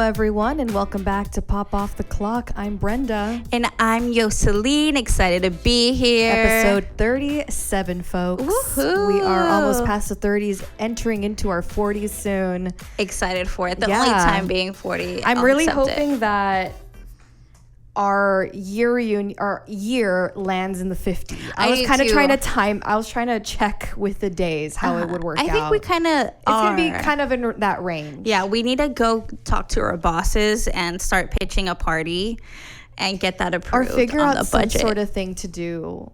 everyone, and welcome back to Pop Off the Clock. I'm Brenda. And I'm Yoseline, excited to be here. Episode 37, folks. Woohoo. We are almost past the 30s, entering into our 40s soon. Excited for it. The only time being 40. I'm really hoping that our year lands in the 50s. I was kind of trying to check with the days how it would work out. I think we kind of It's going to be kind of in that range. Yeah, we need to go talk to our bosses and start pitching a party and get that approved or figure on out the budget. Some sort of thing to do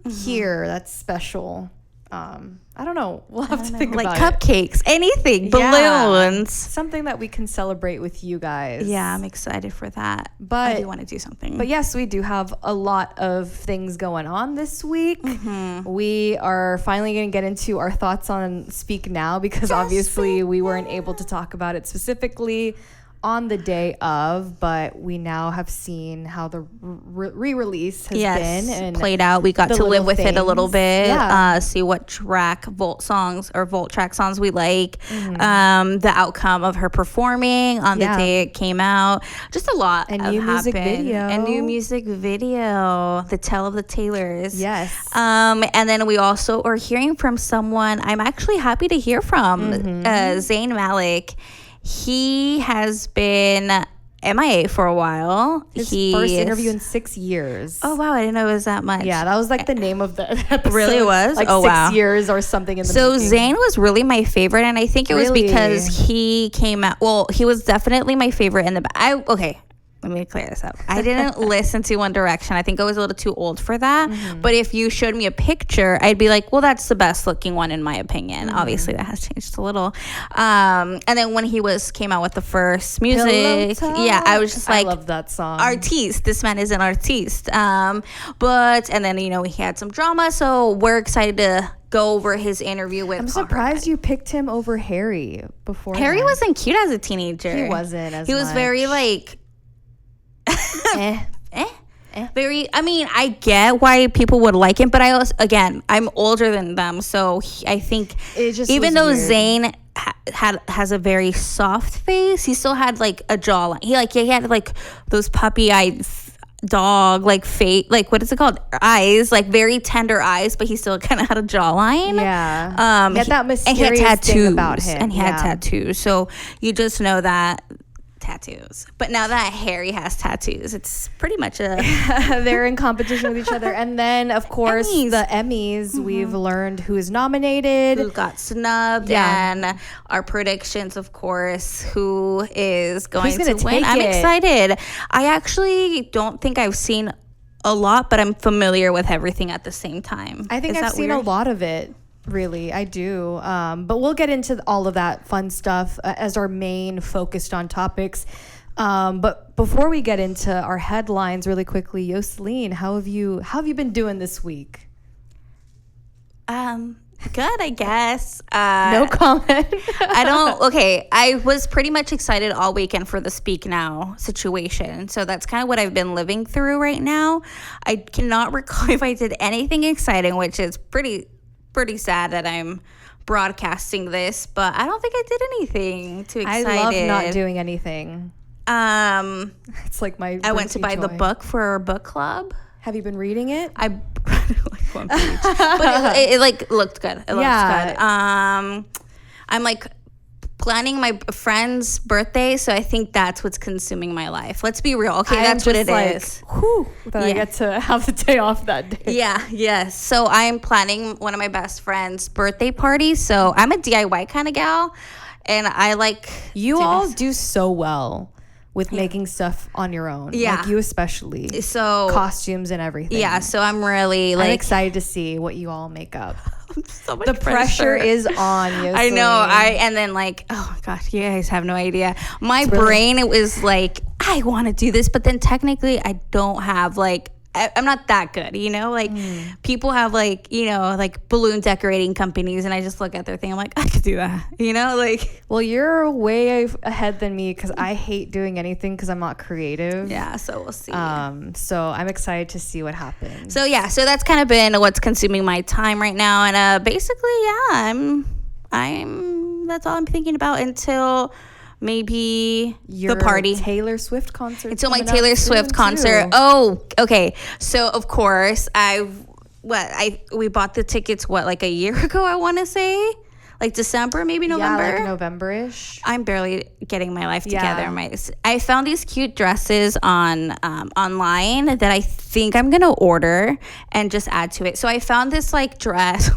here that's special. I don't know. We'll have to think about cupcakes, anything, balloons. Something that we can celebrate with you guys. Yeah, I'm excited for that. But I do want to do something. But yes, we do have a lot of things going on this week. We are finally going to get into our thoughts on Speak Now because obviously we weren't able to talk about it specifically on the day of, but we now have seen how the re-release has been and played out. We got to live with it a little bit, see what Volt track songs we like, the outcome of her performing on the day it came out. Just a lot and new music video, The Tale of the Taylors. Yes. And then we also are hearing from someone I'm actually happy to hear from, Zayn Malik. He has been MIA for a while. His first interview in 6 years. Oh, wow. I didn't know it was that much. Yeah, that was like the name of the episode. Really was? Like 6 years or something in the making. Zayn was really my favorite, and I think it was because he came out. Well, he was definitely my favorite in the... Okay. Let me clear this up. I didn't listen to One Direction. I think I was a little too old for that. But if you showed me a picture, I'd be like, well, that's the best looking one in my opinion. Obviously, that has changed a little. And then when he came out with the first music, I was just like, I love that song. Artiste. This man is an artiste. And then, he had some drama. So we're excited to go over his interview with... I'm surprised you picked him over Harry before. Harry wasn't cute as a teenager. He wasn't as He was much. very like... Very, I get why people would like him, but I also, again, I'm older than them, so I think even though Zayn has a very soft face, he still had like a jawline. He had like those puppy-eyed dog like face, like what is it called, eyes, like very tender eyes, but he still kind of had a jawline. He had that mysterious thing about him, and he had tattoos, so you just know that tattoos. But now that Harry has tattoos, it's pretty much they're in competition with each other. And then of course the Emmys, we've learned who is nominated, who got snubbed, and our predictions, of course, who is going to win. I'm excited. I actually don't think I've seen a lot, but I'm familiar with everything at the same time. I think I've seen a lot of it. Really, I do. But we'll get into all of that fun stuff as our main focused on topics. But before we get into our headlines really quickly, Yoseline, how have you been doing this week? Good, I guess. No comment. I was pretty much excited all weekend for the Speak Now situation. So that's kind of what I've been living through right now. I cannot recall if I did anything exciting, which is pretty sad that I'm broadcasting this, but I don't think I did anything too excited. I love not doing anything. It's like I went to buy the book for our book club. Have you been reading it? I read like one page, but it like looked good. It looks good. I'm like planning my friend's birthday, so I think that's what's consuming my life. Let's be real. Okay, that's what it is. That I get to have the day off that day. Yes. So I'm planning one of my best friend's birthday parties. So I'm a DIY kind of gal, and I like... You all do so well with making stuff on your own. Like you especially. So costumes and everything. Yeah, so I'm really like... I'm excited to see what you all make up. So much the pressure is on you. I know. And then like, oh gosh, you guys have no idea. My brain, it was like, I want to do this, but then technically I don't have like, I'm not that good, like people have like, like balloon decorating companies, and I just look at their thing. I'm like, I could do that, like. Well, you're way ahead than me because I hate doing anything because I'm not creative. Yeah, so we'll see. So I'm excited to see what happens. So yeah, so that's kind of been what's consuming my time right now, and basically, yeah, I'm that's all I'm thinking about until maybe Your the party. Taylor Swift concert. Until my Taylor Swift concert. Too. Oh, okay. So of course we bought the tickets like a year ago, I want to say. Like December, maybe November. Yeah, like November-ish. I'm barely getting my life together. I found these cute dresses on online that I think I'm gonna order and just add to it. So I found this like dress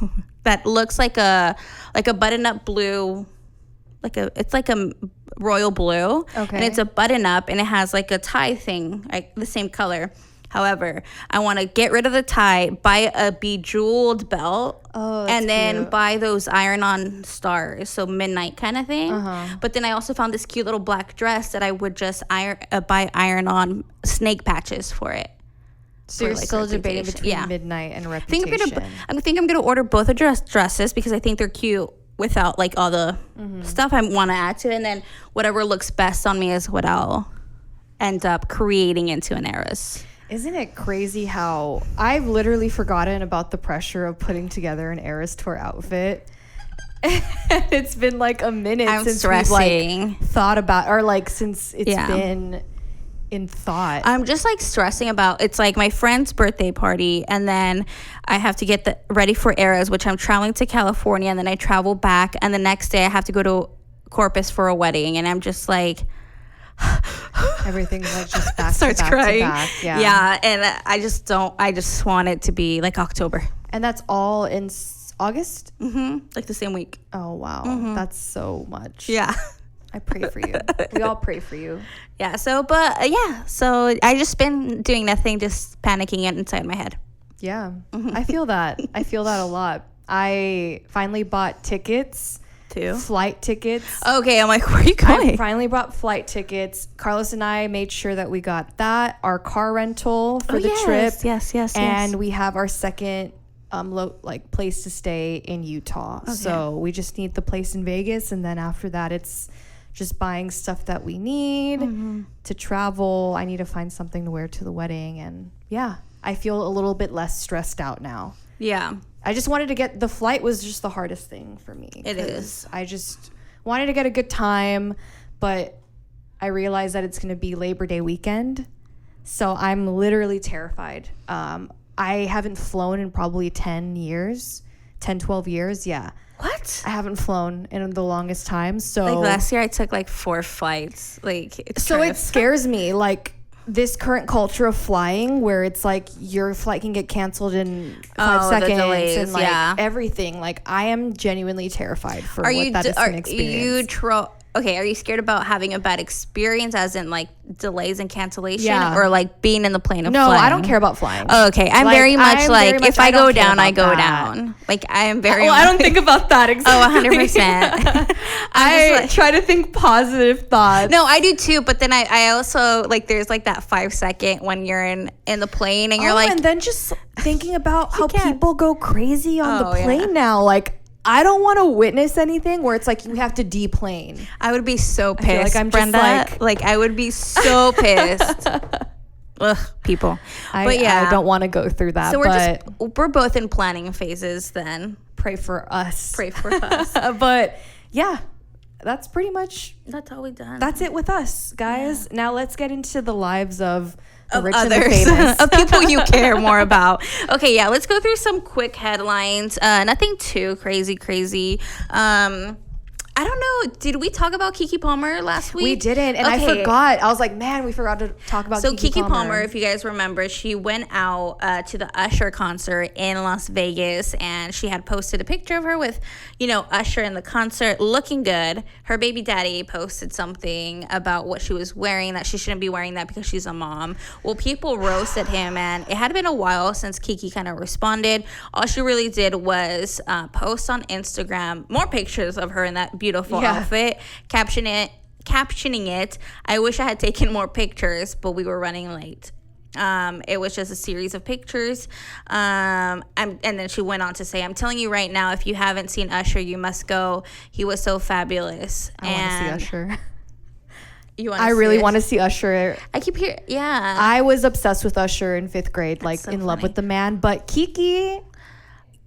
that looks like a button-up blue, it's like a royal blue, okay, and it's a button-up and it has like a tie thing, like the same color. However, I want to get rid of the tie, buy a bejeweled belt, and then cute. buy those iron-on stars, so midnight kind of thing. But then I also found this cute little black dress that I would just buy iron-on snake patches for it. So you're still debating between midnight and reputation. I think I'm gonna order both of dresses because I think they're cute without like all the stuff I want to add to it, and then whatever looks best on me is what I'll end up creating into an heiress. Isn't it crazy how I've literally forgotten about the pressure of putting together an Eras Tour outfit? It's been like a minute since we've like thought about, or like since it's been in thought. I'm just like stressing about, it's like my friend's birthday party, and then I have to get ready for Eras, which I'm traveling to California, and then I travel back, and the next day I have to go to Corpus for a wedding, and I'm just like everything's like just back starts to back crying. to back. Yeah, and I just want it to be like October, and that's all in August. Like the same week. Oh wow, that's so much. Yeah, I pray for you. We all pray for you. Yeah. So I just been doing nothing, just panicking it inside my head. Yeah, I feel that. I feel that a lot. I finally bought tickets. Flight tickets. Okay, I'm like, where are you going? I finally bought flight tickets. Carlos and I made sure that we got that, our car rental for the trip. Yes. And we have our second place to stay in Utah. Okay. So we just need the place in Vegas, and then after that it's just buying stuff that we need to travel. I need to find something to wear to the wedding, and I feel a little bit less stressed out now. Yeah. I just wanted to get, the flight was just the hardest thing for me. It is. I just wanted to get a good time, but I realized that it's going to be Labor Day weekend. So I'm literally terrified. I haven't flown in probably 12 years. Yeah. What? I haven't flown in the longest time. So like last year I took like 4 flights. Like it scares me. Like this current culture of flying where it's like your flight can get canceled in 5 seconds the delays, and like everything. Like I am genuinely terrified for what that is an experience. Are you scared about having a bad experience, as in like delays and cancellation, or like being in the plane of flying? No, I don't care about flying. Oh, okay. I'm very much if I go down, I go down. Like I am very. I don't think about that exactly. 100%. I try to think positive thoughts. No, I do too. But then I also like there's like that 5 second when you're in the plane and you're like, and then just thinking about how people go crazy on the plane now, like. I don't want to witness anything where it's like you have to deplane. I would be so pissed. I feel like I'm Brenda, just like I would be so pissed. Ugh, people. But I don't want to go through that. So we're both in planning phases then. Pray for us. But yeah, that's pretty much. That's all we've done. That's it with us, guys. Yeah. Now let's get into the lives of rich others, and the famous. of people you care more about. Okay, yeah, let's go through some quick headlines. Nothing too crazy. I don't know. Did we talk about Keke Palmer last week? We didn't, and I forgot. I was like, man, we forgot to talk about Keke Palmer. If you guys remember, she went out to the Usher concert in Las Vegas, and she had posted a picture of her with, Usher in the concert looking good. Her baby daddy posted something about what she was wearing, that she shouldn't be wearing that because she's a mom. Well, people roasted him, and it had been a while since Keke kind of responded. All she really did was post on Instagram more pictures of her in that beautiful outfit, captioning it, I wish I had taken more pictures, but we were running late. It was just a series of pictures. And then she went on to say, I'm telling you right now, if you haven't seen Usher, you must go. He was so fabulous. I want to see Usher. I really want to see Usher. I keep hearing, yeah. I was obsessed with Usher in 5th grade, love with the man. But Keke,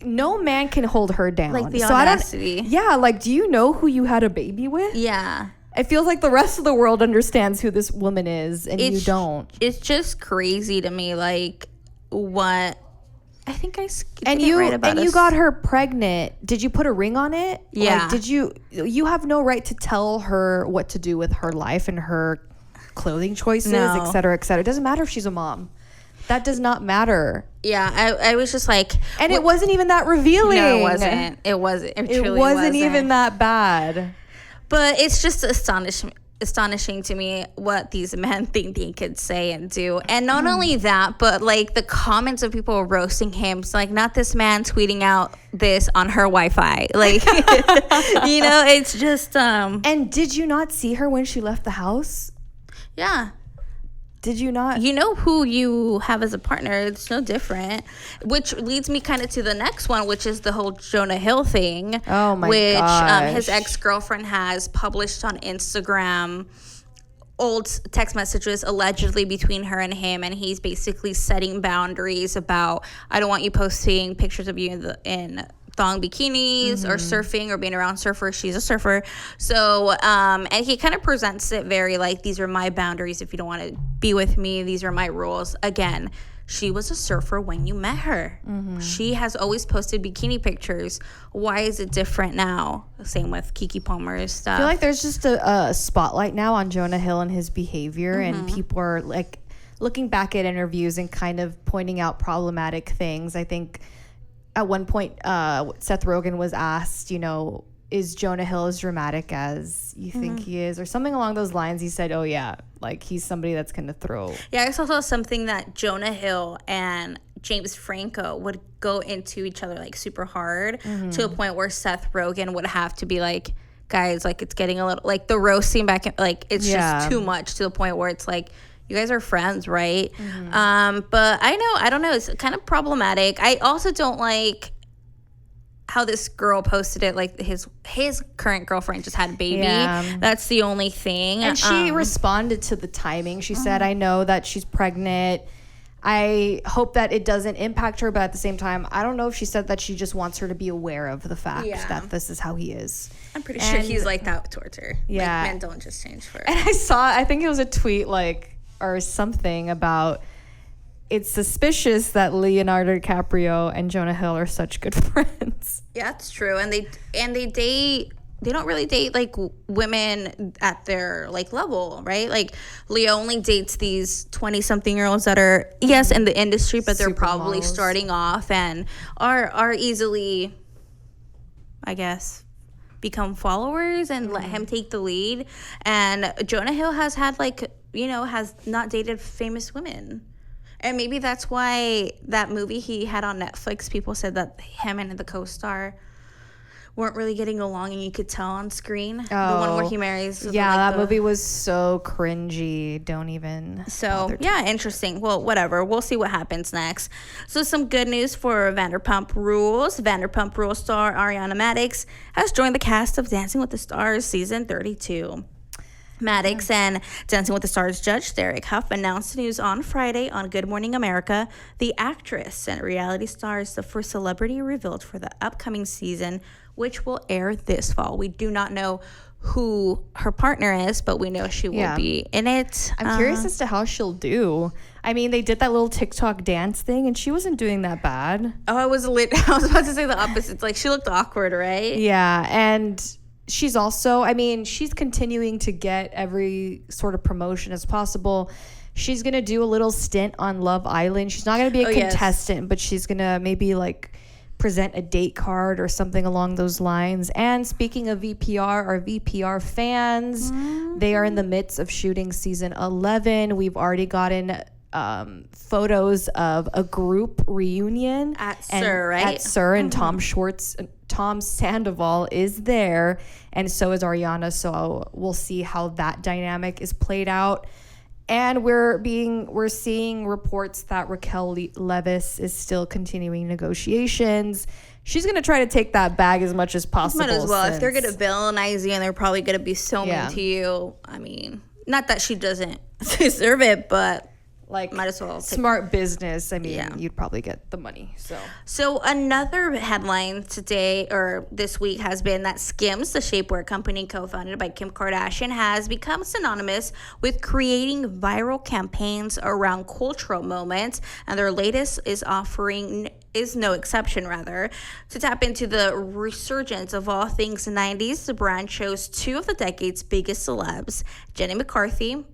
no man can hold her down. Like the audacity. do you know who you had a baby with? Yeah. it feels like the rest of the world understands who this woman is, and you don't. It's just crazy to me, like, what... I think I and you right about you got her pregnant. Did you put a ring on it? Yeah. Like, did you have no right to tell her what to do with her life and her clothing choices, et cetera, et cetera. It doesn't matter if she's a mom. That does not matter. Yeah, I was just like... And it wasn't even that revealing. No, it wasn't. It wasn't. It truly wasn't even that bad. But it's just astonishing to me what these men think they could say and do. And not only that, but like the comments of people roasting him. So like, not this man tweeting out this on her Wi-Fi. Like, you know, it's just... And did you not see her when she left the house? Yeah. Did you not? You know who you have as a partner. It's no different. Which leads me kind of to the next one, which is the whole Jonah Hill thing. Oh, my gosh. His ex-girlfriend has published on Instagram old text messages allegedly between her and him. And he's basically setting boundaries about, I don't want you posting pictures of you in thong bikinis or surfing or being around surfers. She's a surfer. So, and he kind of presents it very like, these are my boundaries. If you don't want to be with me, these are my rules. Again, she was a surfer when you met her. She has always posted bikini pictures. Why is it different now? Same with Keke Palmer's stuff. I feel like there's just a spotlight now on Jonah Hill and his behavior, and people are like looking back at interviews and kind of pointing out problematic things. I think at one point, Seth Rogen was asked, you know, is Jonah Hill as dramatic as you think he is? Or something along those lines. He said, oh, yeah, like he's somebody that's going to throw. Yeah, I also saw something that Jonah Hill and James Franco would go into each other like super hard to a point where Seth Rogen would have to be like, guys, like it's getting a little, like the roasting back, like it's just too much to the point where it's like, you guys are friends, right? But I don't know. It's kind of problematic. I also don't like how this girl posted it. Like his current girlfriend just had a baby. Yeah. That's the only thing. And she responded to the timing. She said, I know that she's pregnant. I hope that it doesn't impact her. But at the same time, I don't know if she said that she just wants her to be aware of the fact that this is how he is. I'm pretty sure he's like that towards her. Yeah. Like, men don't just change for her. And I think it was a tweet like, or something about, it's suspicious that Leonardo DiCaprio and Jonah Hill are such good friends. Yeah, that's true. And they date. They don't really date like women at their like level, right? Like Leo only dates these 20-something-year-olds that are in the industry, but they're probably starting off and are easily, I guess, become followers and let him take the lead. And Jonah Hill has had like, you know, has not dated famous women. And maybe that's why that movie he had on Netflix, people said that him and the co-star weren't really getting along, and you could tell on screen. The one where he marries. Yeah, that movie was so cringy. Don't even. So, yeah, interesting. Well, whatever. We'll see what happens next. So, some good news for Vanderpump Rules. Vanderpump Rules star Ariana Madix has joined the cast of Dancing with the Stars season 32. Maddox and Dancing with the Stars judge Derek Huff announced the news on Friday on Good Morning America. The actress and reality star is the first celebrity revealed for the upcoming season, which will air this fall. We do not know who her partner is, but we know she will be in it. I'm curious as to how she'll do. I mean, they did that little TikTok dance thing, and she wasn't doing that bad. Oh, I was about to say the opposite. It's like she looked awkward, right? Yeah, and she's also, I mean, she's continuing to get every sort of promotion as possible. She's going to do a little stint on Love Island. She's not going to be a contestant, but she's going to maybe like present a date card or something along those lines. And speaking of VPR, our VPR fans, they are in the midst of shooting season 11. We've already gotten photos of a group reunion at SUR, right? At SUR, and Tom Sandoval is there, and so is Ariana. So we'll see how that dynamic is played out. And we're seeing reports that Raquel Leviss is still continuing negotiations. She's going to try to take that bag as much as possible. Might as well. If they're going to villainize you and they're probably going to be so mean to you, I mean, not that she doesn't deserve it, but like might as well smart business. I mean, you'd probably get the money. So another headline today or this week has been that Skims, the shapewear company co-founded by Kim Kardashian, has become synonymous with creating viral campaigns around cultural moments, and their latest is no exception, rather. To tap into the resurgence of all things 90s, the brand chose two of the decade's biggest celebs, Jenny McCarthy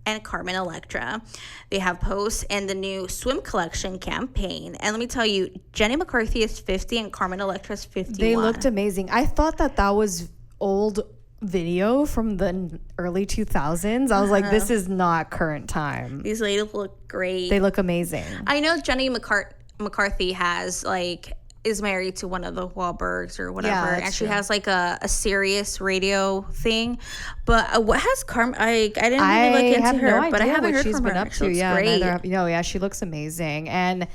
and Carmen Electra. They have posts in the new swim collection campaign. And let me tell you, Jenny McCarthy is 50 and Carmen Electra is 51. They looked amazing. I thought that was old video from the early 2000s. I was like, this is not current time. These ladies look great. They look amazing. I know Jenny McCarthy has is married to one of the Wahlbergs or whatever, and she has like a serious radio thing. But what has Carmen? I didn't really look into her, but I haven't heard from her. Up to. Yeah, she looks amazing, and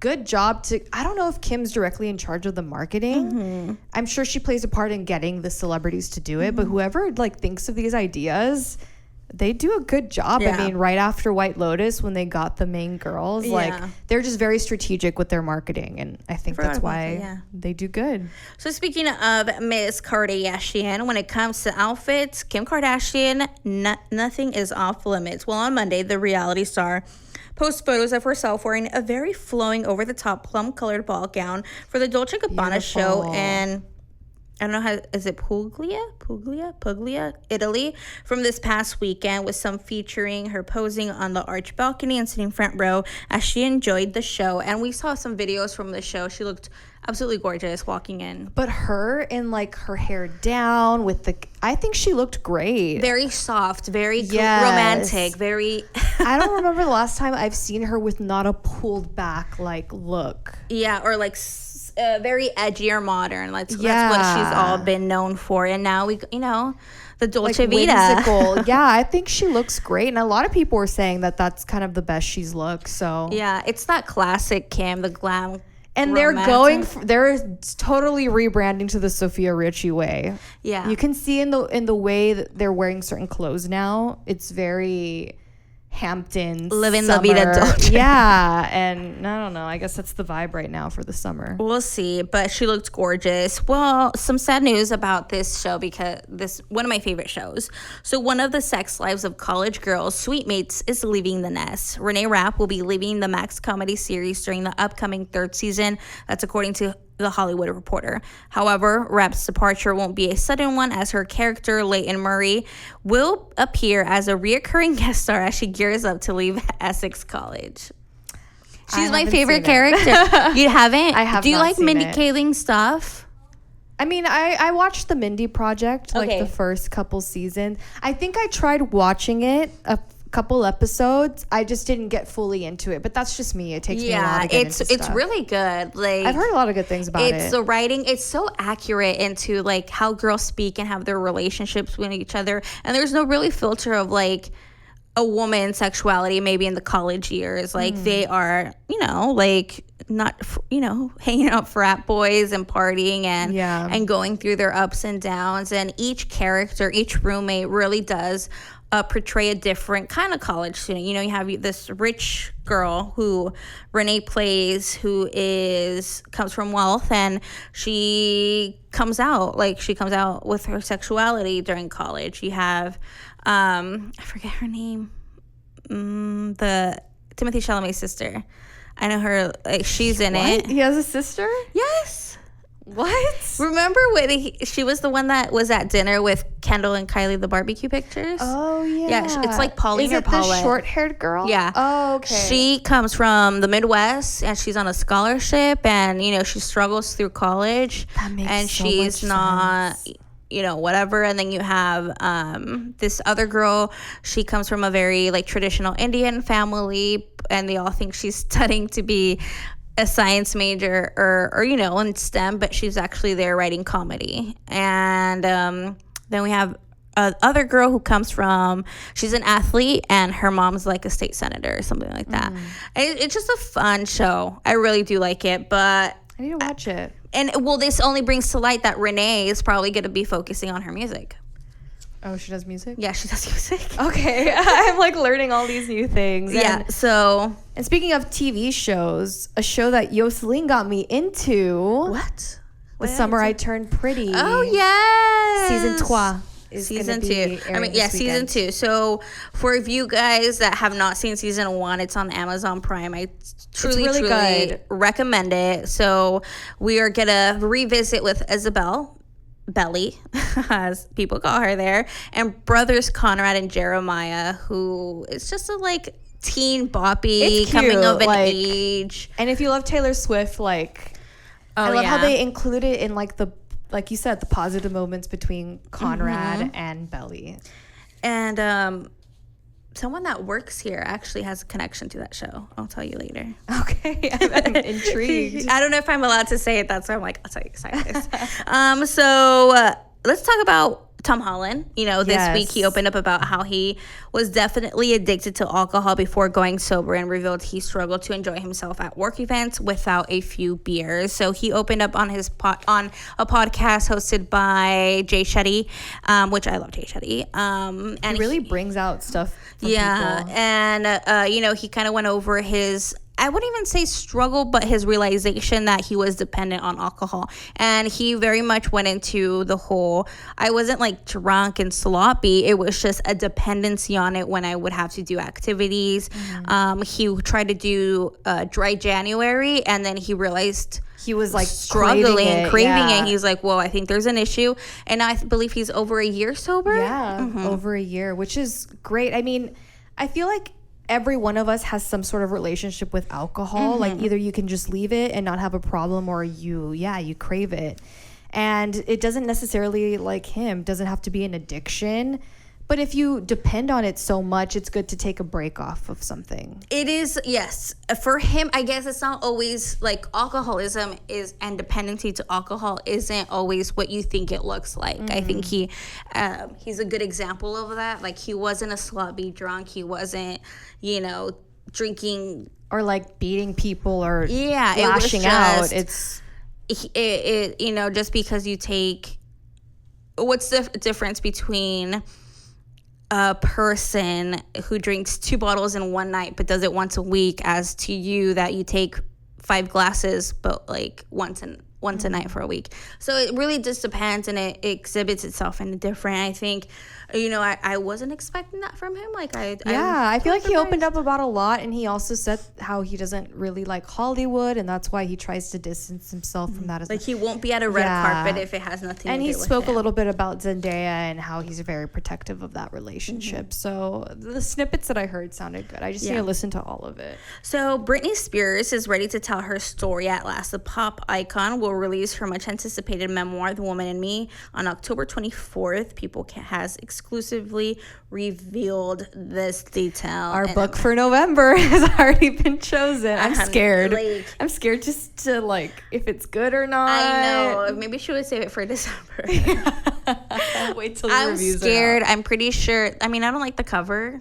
good job to. I don't know if Kim's directly in charge of the marketing. Mm-hmm. I'm sure she plays a part in getting the celebrities to do it, but whoever thinks of these ideas, they do a good job. I mean, right after White Lotus, when they got the main girls, they're just very strategic with their marketing, and I think that's why they do good. So speaking of Miss Kardashian, when it comes to outfits, Kim Kardashian, nothing is off limits. Well, on Monday, the reality star posts photos of herself wearing a very flowing, over-the-top plum-colored ball gown for the Dolce & Gabbana show, and I don't know how, is it Puglia, Italy, from this past weekend, with some featuring her posing on the arch balcony and sitting front row as she enjoyed the show. And we saw some videos from the show. She looked absolutely gorgeous walking in. But her in her hair down with I think she looked great. Very soft, very romantic, very. I don't remember the last time I've seen her with not a pulled back look. Yeah, or very edgy or modern. That's what she's all been known for. And now the Dolce Vita. Whimsical. Yeah, I think she looks great. And a lot of people were saying that that's kind of the best she's looked. So yeah, it's that classic Kim, the glam. And they're totally rebranding to the Sophia Richie way. Yeah, you can see in the way that they're wearing certain clothes now. It's very Hamptons, living la vida Dolce. Yeah, and I don't know, I guess that's the vibe right now for the summer. We'll see, but she looked gorgeous. Well, some sad news about this show, because this one of my favorite shows. So one of the sex lives of college girls, Sweetmates, is leaving the nest. Renee Rapp will be leaving the Max comedy series during the upcoming third season. That's according to The Hollywood Reporter. However, Rapp's departure won't be a sudden one, as her character, Leighton Murray, will appear as a reoccurring guest star as she gears up to leave Essex College. She's my favorite character. You haven't? I have. Do you not like Mindy Kaling stuff? I mean, I watched the Mindy Project, the first couple seasons. I think I tried watching it a couple episodes. I just didn't get fully into it, but that's just me. It takes me a while to get into stuff. It's really good. I've heard a lot of good things about it. It's the writing. It's so accurate into how girls speak and have their relationships with each other, and there's no really filter of a woman's sexuality maybe in the college years. They are not hanging out frat boys and partying and going through their ups and downs, and each character, each roommate really does portray a different kind of college student. You have this rich girl who Renee plays, who comes from wealth, and she comes out with her sexuality during college. You have I forget her name, the Timothée Chalamet's sister. I know her. She's in it. He has a sister? Yes. What? Remember when she was the one that was at dinner with Kendall and Kylie, the barbecue pictures? Oh, yeah. Yeah, it's like Pauline or Paulette. Is it the short-haired girl? Yeah. Oh, okay. She comes from the Midwest, and she's on a scholarship, and, she struggles through college. That makes and so she's much not... sense. Whatever. And then you have this other girl. She comes from a very traditional Indian family, and they all think she's studying to be a science major or in STEM, but she's actually there writing comedy. And then we have other girl who comes from, she's an athlete, and her mom's a state senator or something like that. It's just a fun show. I really do like it, but I need to watch it. And this only brings to light that Renee is probably going to be focusing on her music. Oh, she does music? Yeah, she does music. Okay. I'm like learning all these new things. Yeah, so. And speaking of TV shows, a show that Yoselin got me into. What? The Summer I Turned Pretty. Oh, yes. Season 2. Season 2. Season 2. So for you guys that have not seen season 1, it's on Amazon Prime. I truly good. Recommend it. So we are gonna revisit with Isabel, Belly, as people call her there, and brothers Conrad and Jeremiah, who is just a like teen boppy coming of an age. And if you love Taylor Swift, like I love how they include it in like you said, the positive moments between Conrad and Belly. And someone that works here actually has a connection to that show. I'll tell you later. Okay. I'm intrigued. I don't know if I'm allowed to say it. That's why I'm like, I'll tell you guys. So let's talk about Tom Holland. This week he opened up about how he was definitely addicted to alcohol before going sober and revealed he struggled to enjoy himself at work events without a few beers. So he opened up on his on a podcast hosted by Jay Shetty, which I love Jay Shetty. And he really brings out stuff from people. And he kind of went over his, I wouldn't even say struggle, but his realization that he was dependent on alcohol. And he very much went into the whole, I wasn't like drunk and sloppy. It was just a dependency on it when I would have to do activities. He tried to do dry January, and then he realized he was like struggling, craving it. He's like, whoa, I think there's an issue. And I believe he's over a year sober. Yeah, over a year, which is great. I mean, I feel like every one of us has some sort of relationship with alcohol. Like either you can just leave it and not have a problem, or you crave it. And it doesn't necessarily, like him, doesn't have to be an addiction. But if you depend on it so much, it's good to take a break off of something. It is, yes. For him, I guess it's not always like alcoholism is, and dependency to alcohol isn't always what you think it looks like. I think he's a good example of that. Like, he wasn't a sloppy drunk. He wasn't, drinking. Or like beating people or lashing out. It's just because you take, what's the difference between a person who drinks 2 bottles in one night but does it once a week, as to you that you take 5 glasses but like once a night for a week. So it really just depends, and it exhibits itself in a different, I think, I wasn't expecting that from him. Like I feel like he opened up about a lot, and he also said how he doesn't really like Hollywood, and that's why he tries to distance himself from that as like he won't be at a red carpet if it has nothing to do with And he spoke a little bit about Zendaya and how he's very protective of that relationship. So the snippets that I heard sounded good. I just need to listen to all of it. So Britney Spears is ready to tell her story at last. The pop icon will release her much anticipated memoir, The Woman in Me, on October 24th. People has exclusively revealed this detail. Our book for November has already been chosen. I'm scared. I'm scared just to if it's good or not. I know. Maybe she would save it for December. Wait till the reviews I'm scared. I'm pretty sure. I mean, I don't like the cover.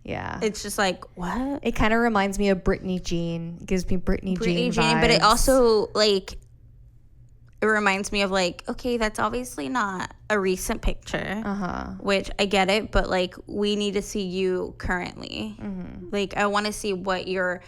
Yeah. It's just like, what? It kind of reminds me of Britney Jean. It gives me Britney Jean vibes. But it also it reminds me of okay, that's obviously not a recent picture, which I get it, but we need to see you currently. I want to see what your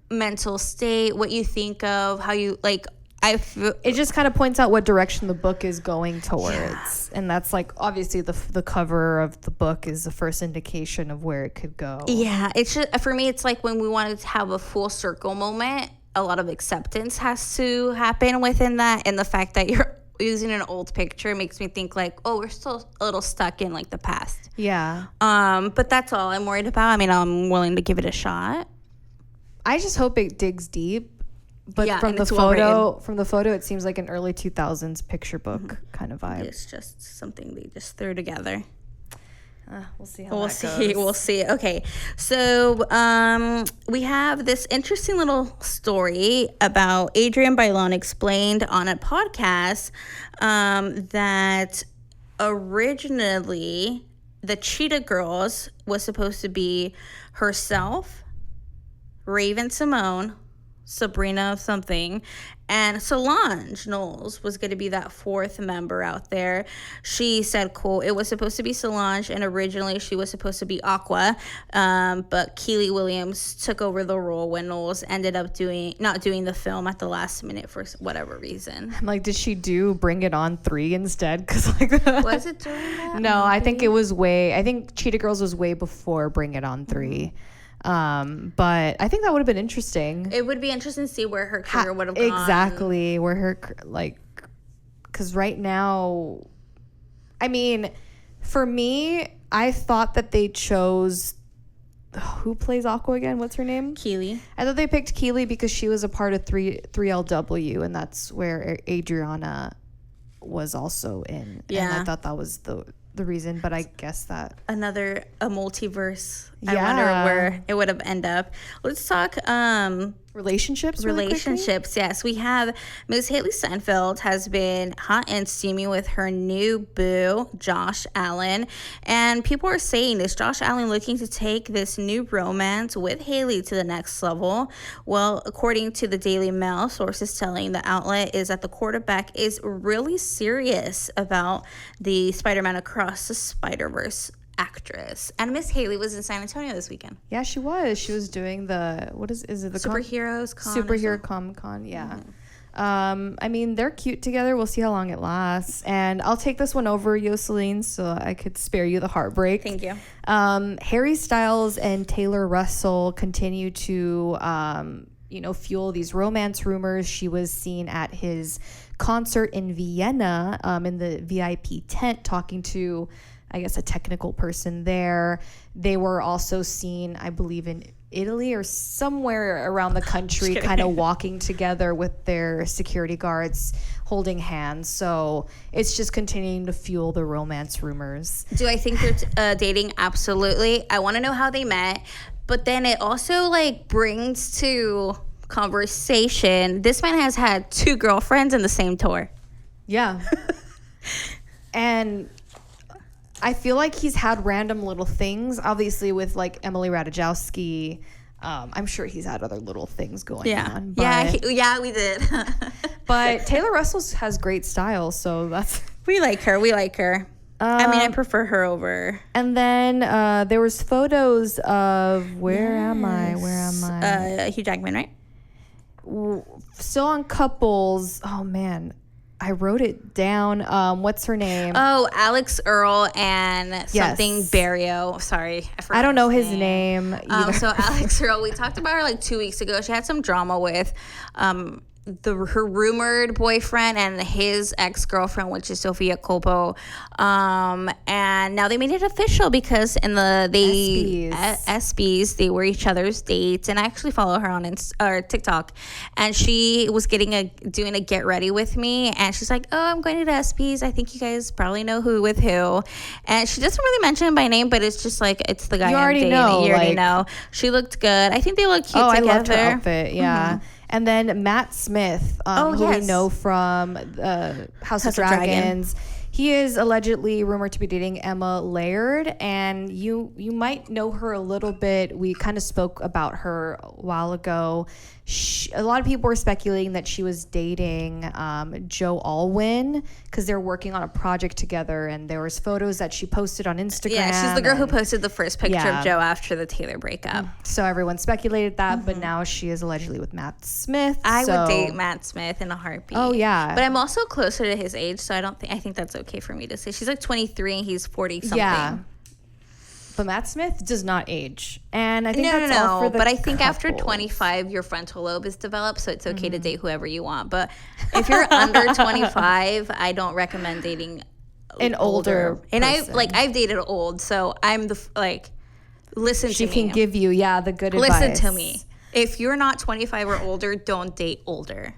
mental state, what you think of, how you it just kind of points out what direction the book is going towards, and that's obviously the cover of the book is the first indication of where it could go. Yeah, it's just, for me, it's like when we wanted to have a full circle moment, a lot of acceptance has to happen within that, and the fact that you're using an old picture makes me think we're still a little stuck in the past. Yeah. But that's all I'm worried about. I mean, I'm willing to give it a shot. I just hope it digs deep. But from the photo, it seems like an early 2000s picture book kind of vibe. It's just something they just threw together. We'll see how that goes. We'll see. Okay, so we have this interesting little story about Adrienne Bailon explained on a podcast that originally the Cheetah Girls was supposed to be herself, Raven Simone, Sabrina something, and Solange Knowles was going to be that fourth member out there. She said, "Cool. It was supposed to be Solange, and originally she was supposed to be Aqua, but Keely Williams took over the role when Knowles ended up not doing the film at the last minute for whatever reason." I'm like, did she do Bring It On 3 instead? Because like, was it during that? No, maybe? I think it was I think Cheetah Girls was way before Bring It On 3. But I think that would have been interesting. It would be interesting to see where her career would have gone. Exactly, where her, like, because right now, I mean, for me, I thought that they chose, who plays Aqua again? What's her name? Keely. I thought they picked Keely because she was a part of 3LW, and that's where Adriana was also in. Yeah. And I thought that was the reason, but I guess that a multiverse. Yeah. I wonder where it would have ended up. Let's talk relationships. Yes, we have Ms. Haley Steinfeld has been hot and steamy with her new boo, Josh Allen, and people are saying, is Josh Allen looking to take this new romance with Haley to the next level? Well, according to the Daily Mail, sources telling the outlet is that the quarterback is really serious about the Spider-Man Across the Spider-Verse actress. And Miss Haley was in San Antonio this weekend. Yeah, she was. She was doing the, is it the Superheroes Con? Superhero Comic-Con, yeah. Mm-hmm. I mean, they're cute together. We'll see how long it lasts. And I'll take this one over, Yoselin, so I could spare you the heartbreak. Thank you. Harry Styles and Taylor Russell continue to, fuel these romance rumors. She was seen at his concert in Vienna, in the VIP tent, talking to, I guess, a technical person there. They were also seen, I believe, in Italy or somewhere around the country, kind of walking together with their security guards, holding hands. So it's just continuing to fuel the romance rumors. Do I think they're dating? Absolutely. I want to know how they met. But then it also brings to conversation, this man has had 2 girlfriends in the same tour. Yeah. And I feel like he's had random little things, obviously with Emily Ratajkowski. I'm sure he's had other little things going on. But, yeah, we did. But Taylor Russell has great style, so that's... We like her. I prefer her over. And then there was photos of... Where am I? Hugh Jackman, right? Still on couples. Oh, man. I wrote it down. What's her name? Oh, Alex Earl and something Barrio. Sorry, I don't know his name either. So Alex Earl, we talked about her 2 weeks ago. She had some drama with her rumored boyfriend and his ex-girlfriend, which is Sofia Coppola, and now they made it official because in the ESPYs they were each other's dates, and I actually follow her on TikTok, and she was doing a get ready with me, and she's like, "Oh, I'm going to the ESPYs. I think you guys probably know who with who," and she doesn't really mention him by name, but it's just it's the guy you I'm already dating. know. You already know. She looked good. I think they look cute together. I loved her outfit. Yeah. Mm-hmm. And then Matt Smith, who we know from House of Dragons. He is allegedly rumored to be dating Emma Laird, and you might know her a little bit. We kind of spoke about her a while ago. A lot of people were speculating that she was dating Joe Alwyn because they're working on a project together, and there was photos that she posted on Instagram. Yeah, she's the girl who posted the first picture of Joe after the Taylor breakup. So everyone speculated that, but now she is allegedly with Matt Smith. I would date Matt Smith in a heartbeat. Oh yeah, but I'm also closer to his age, so I think that's okay for me to say. She's 23 and he's 40 something. Yeah. But Matt Smith does not age. And I think that's all for the But I think after 25, your frontal lobe is developed, so it's okay to date whoever you want. But if you're under 25, I don't recommend dating an older And person. I've dated old, so I'm listen to she me. She can give you, the good advice. Listen to me. If you're not 25 or older, don't date older.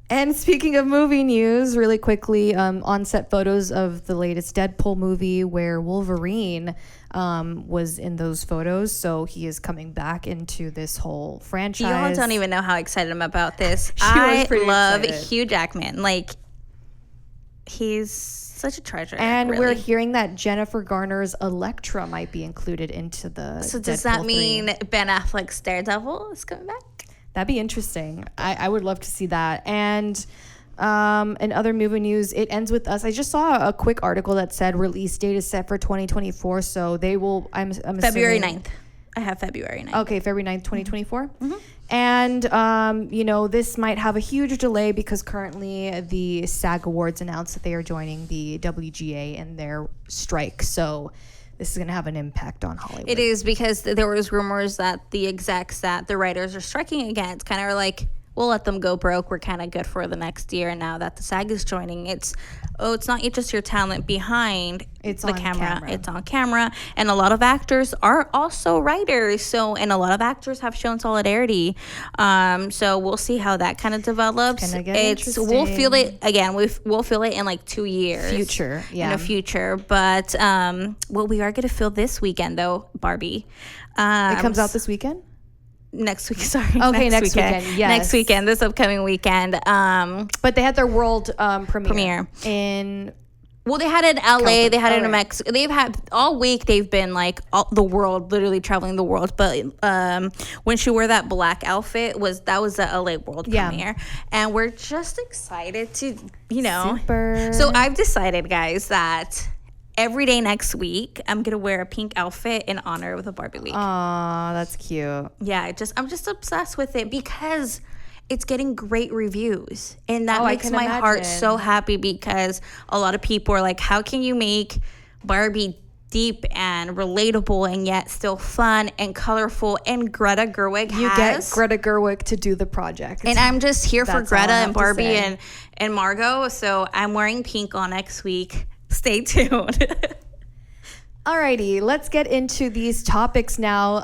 And speaking of movie news, really quickly, on-set photos of the latest Deadpool movie where Wolverine was in those photos. So he is coming back into this whole franchise. Y'all don't even know how excited I'm about this. I love Hugh Jackman. He's such a treasure. And really. We're hearing that Jennifer Garner's Elektra might be included into the So does Deadpool that mean 3. Ben Affleck's Daredevil is coming back? That'd be interesting. I would love to see that. And in other movie news, It Ends With Us. I just saw a quick article that said release date is set for 2024. So they will, I'm February assuming, 9th. I have February 9th. Okay, February 9th, 2024. Mm-hmm. And, this might have a huge delay because currently the SAG Awards announced that they are joining the WGA in their strike. So this is going to have an impact on Hollywood. It is, because there was rumors that the execs that the writers are striking against kind of are like, we'll let them go broke. We're kind of good for the next year. And now that the SAG is joining, it's not just your talent behind the camera. It's on camera. And a lot of actors are also writers. And a lot of actors have shown solidarity. So we'll see how that kind of develops. We'll feel it again. We'll feel it in like 2 years. Future, yeah. In the future. But what we are going to feel this weekend, though, Barbie. It comes out this weekend? Next week, sorry. Okay, next weekend. Yes. Next weekend, this upcoming weekend. But they had their world premiere in... Well, they had it in LA. They had it in Mexico. They've had all week. They've been like the world, literally traveling the world. But when she wore that black outfit, that was the LA world premiere, and we're just excited to, Super. So I've decided, guys, that every day next week, I'm gonna wear a pink outfit in honor of the Barbie week. Aw, that's cute. Yeah, I'm just obsessed with it because it's getting great reviews, and that makes my heart so happy, because a lot of people are like, how can you make Barbie deep and relatable and yet still fun and colorful? And Greta Gerwig get Greta Gerwig to do the project, and I'm just here for Greta and Barbie and Margot. So I'm wearing pink on next week. Stay tuned. Alrighty, let's get into these topics now.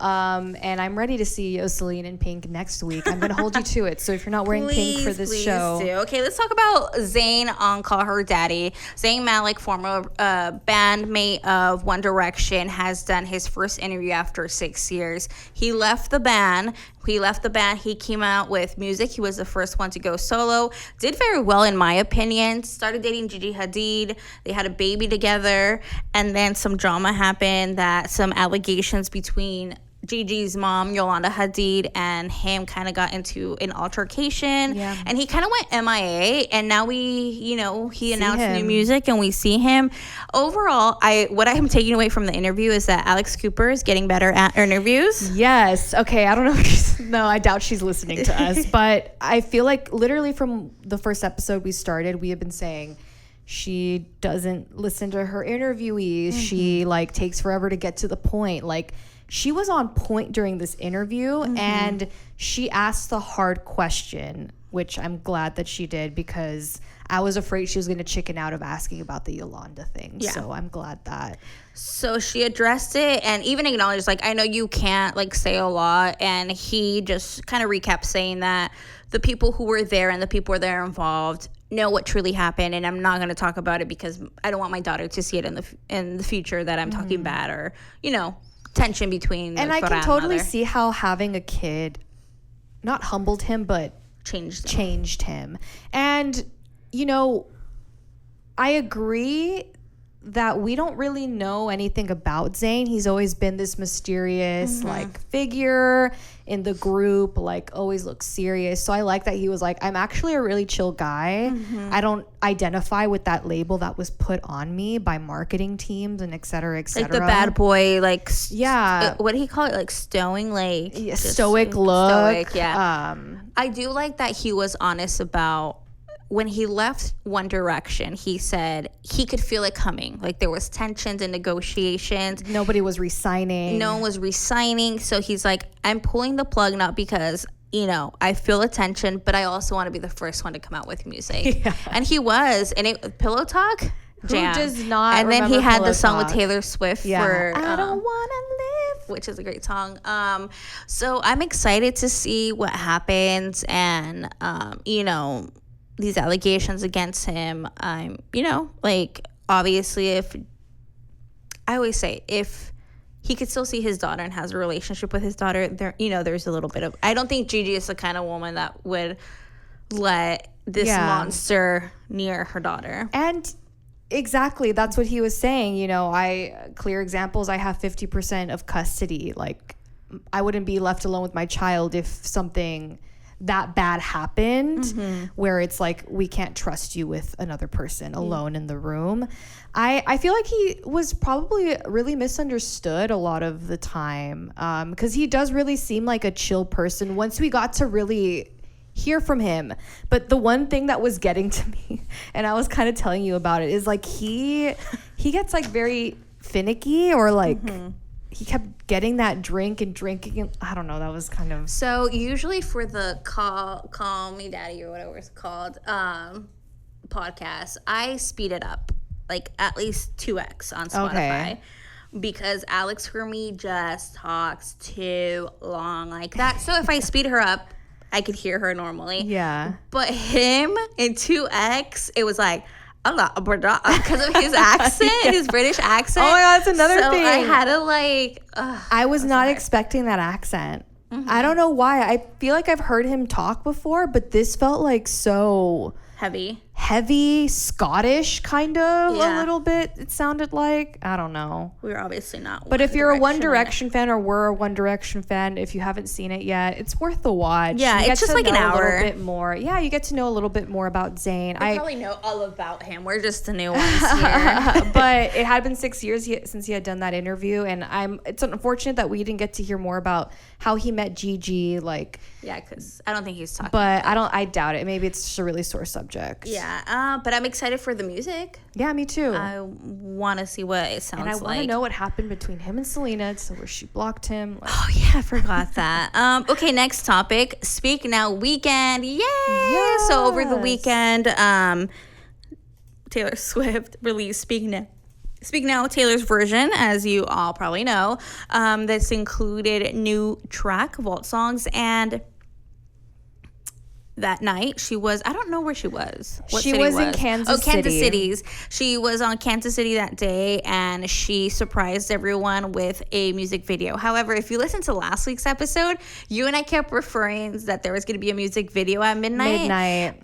And I'm ready to see Yoselin in pink next week. I'm going to hold you to it. So if you're not wearing pink for this show. Do. Okay, let's talk about Zayn on Call Her Daddy. Zayn Malik, former bandmate of One Direction, has done his first interview after 6 years. He left the band. He came out with music. He was the first one to go solo. Did very well, in my opinion. Started dating Gigi Hadid. They had a baby together. And then some drama happened, some allegations between Gigi's mom, Yolanda Hadid, and him kind of got into an altercation. Yeah. And he kind of went MIA. And now he announced new music and we see him. Overall, what I am taking away from the interview is that Alex Cooper is getting better at interviews. Yes. Okay. I don't know. No, I doubt she's listening to us. But I feel like literally from the first episode we started, we have been saying she doesn't listen to her interviewees. Mm-hmm. She takes forever to get to the point. She was on point during this interview, and she asked the hard question, which I'm glad that she did, because I was afraid she was going to chicken out of asking about the Yolanda thing. Yeah. So I'm glad that. So she addressed it and even acknowledged, I know you can't, say a lot. And he just kind of recapped saying that the people who were there and the people that are involved know what truly happened, and I'm not going to talk about it because I don't want my daughter to see it in the future that I'm talking bad or, tension between. And I can totally see how having a kid not humbled him, but changed him. And, I agree that we don't really know anything about Zayn. He's always been this mysterious figure in the group, always looks serious. So I like that he was I'm actually a really chill guy. I don't identify with that label that was put on me by marketing teams and et cetera, et cetera. The bad boy, what do he call it? Stoic look. Stoic, yeah. I do like that he was honest about when he left One Direction. He said he could feel it coming. There was tensions and negotiations. Nobody was resigning. No one was resigning. So he's I'm pulling the plug, not because, I feel a tension, but I also want to be the first one to come out with music. Yeah. And he was. And Pillow Talk? Jam. Who does not And then he had the song with Taylor Swift for I Don't Wanna Live, which is a great song. So I'm excited to see what happens, and these allegations against him. Obviously, if he could still see his daughter and has a relationship with his daughter, there's a little bit of, I don't think Gigi is the kind of woman that would let this monster near her daughter. And exactly, that's what he was saying. Clear examples, I have 50% of custody. I wouldn't be left alone with my child if something that bad happened, where it's like, we can't trust you with another person alone in the room. I feel like he was probably really misunderstood a lot of the time, because he does really seem like a chill person once we got to really hear from him. But the one thing that was getting to me, and I was kind of telling you about it, is like he gets like very finicky, or like he kept getting that drink and drinking, and I don't know, that was kind of... So usually for the call me daddy or whatever it's called podcast, I speed it up like at least 2x on Spotify. Because Alex for me just talks too long like that. So if I speed her up, I could hear her normally. Yeah. But him in 2x, it was like, because of his accent, his British accent. Oh my God, that's another thing. I had to like... I was not expecting that accent. I don't know why. I feel like I've heard him talk before, but this felt like so... heavy, Scottish, kind of, a little bit, it sounded like. I don't know. We were obviously not. But if you're a One Direction fan, or we're a One Direction fan, if you haven't seen it yet, it's worth the watch. Yeah, it's just like an hour. A little bit more. Yeah, you get to know a little bit more about Zayn. I probably know all about him. We're just the new ones here. But it had been 6 years since he had done that interview, and it's unfortunate that we didn't get to hear more about how he met Gigi. Like, yeah, because I don't think he's talking. But I doubt it. Maybe it's just a really sore subject. Yeah, but I'm excited for the music. Yeah, me too. I want to see what it sounds like. And I want to know what happened between him and Selena, so where she blocked him. Like. Oh, yeah, I forgot that. Okay, next topic. Speak Now weekend. Yay! Yes. So over the weekend, Taylor Swift released Speak Now, Taylor's version, as you all probably know. This included new track, vault songs, and... that night she was, I don't know where she was. She was in Kansas City. Kansas City's. She was on Kansas City that day, and she surprised everyone with a music video. However, if you listen to last week's episode, you and I kept referring that there was going to be a music video at midnight.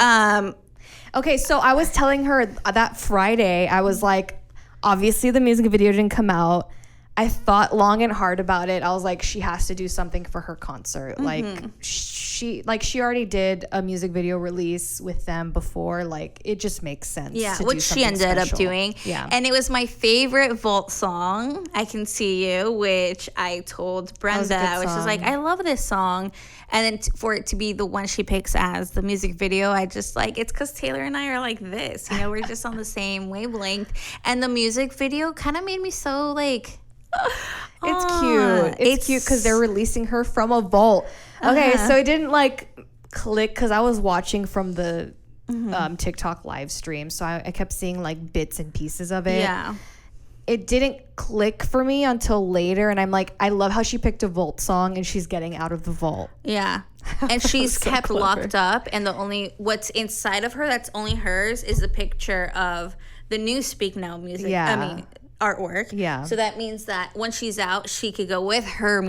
Okay, so I was telling her that Friday, I was like, obviously the music video didn't come out. I thought long and hard about it. I was like, she has to do something for her concert. Like she already did a music video release with them before. Like, it just makes sense. Yeah, to which do she ended up doing. Yeah, and it was my favorite vault song, "I Can See You," which I told Brenda. I was just like, I love this song. And then for it to be the one she picks as the music video, I just like, it's because Taylor and I are like this. You know, we're just on the same wavelength. And the music video kind of made me so like. It's cute. It's cute because they're releasing her from a vault. Okay, so it didn't like click because I was watching from the TikTok live stream, so I kept seeing like bits and pieces of it. Yeah. It didn't click for me until later, and I'm like, I love how she picked a vault song and she's getting out of the vault. Yeah. And she's so kept clever. locked up, and the only what's inside of her that's only hers is the picture of the new Speak Now music. Yeah. Artwork. Yeah. So that means that when she's out, she could go with her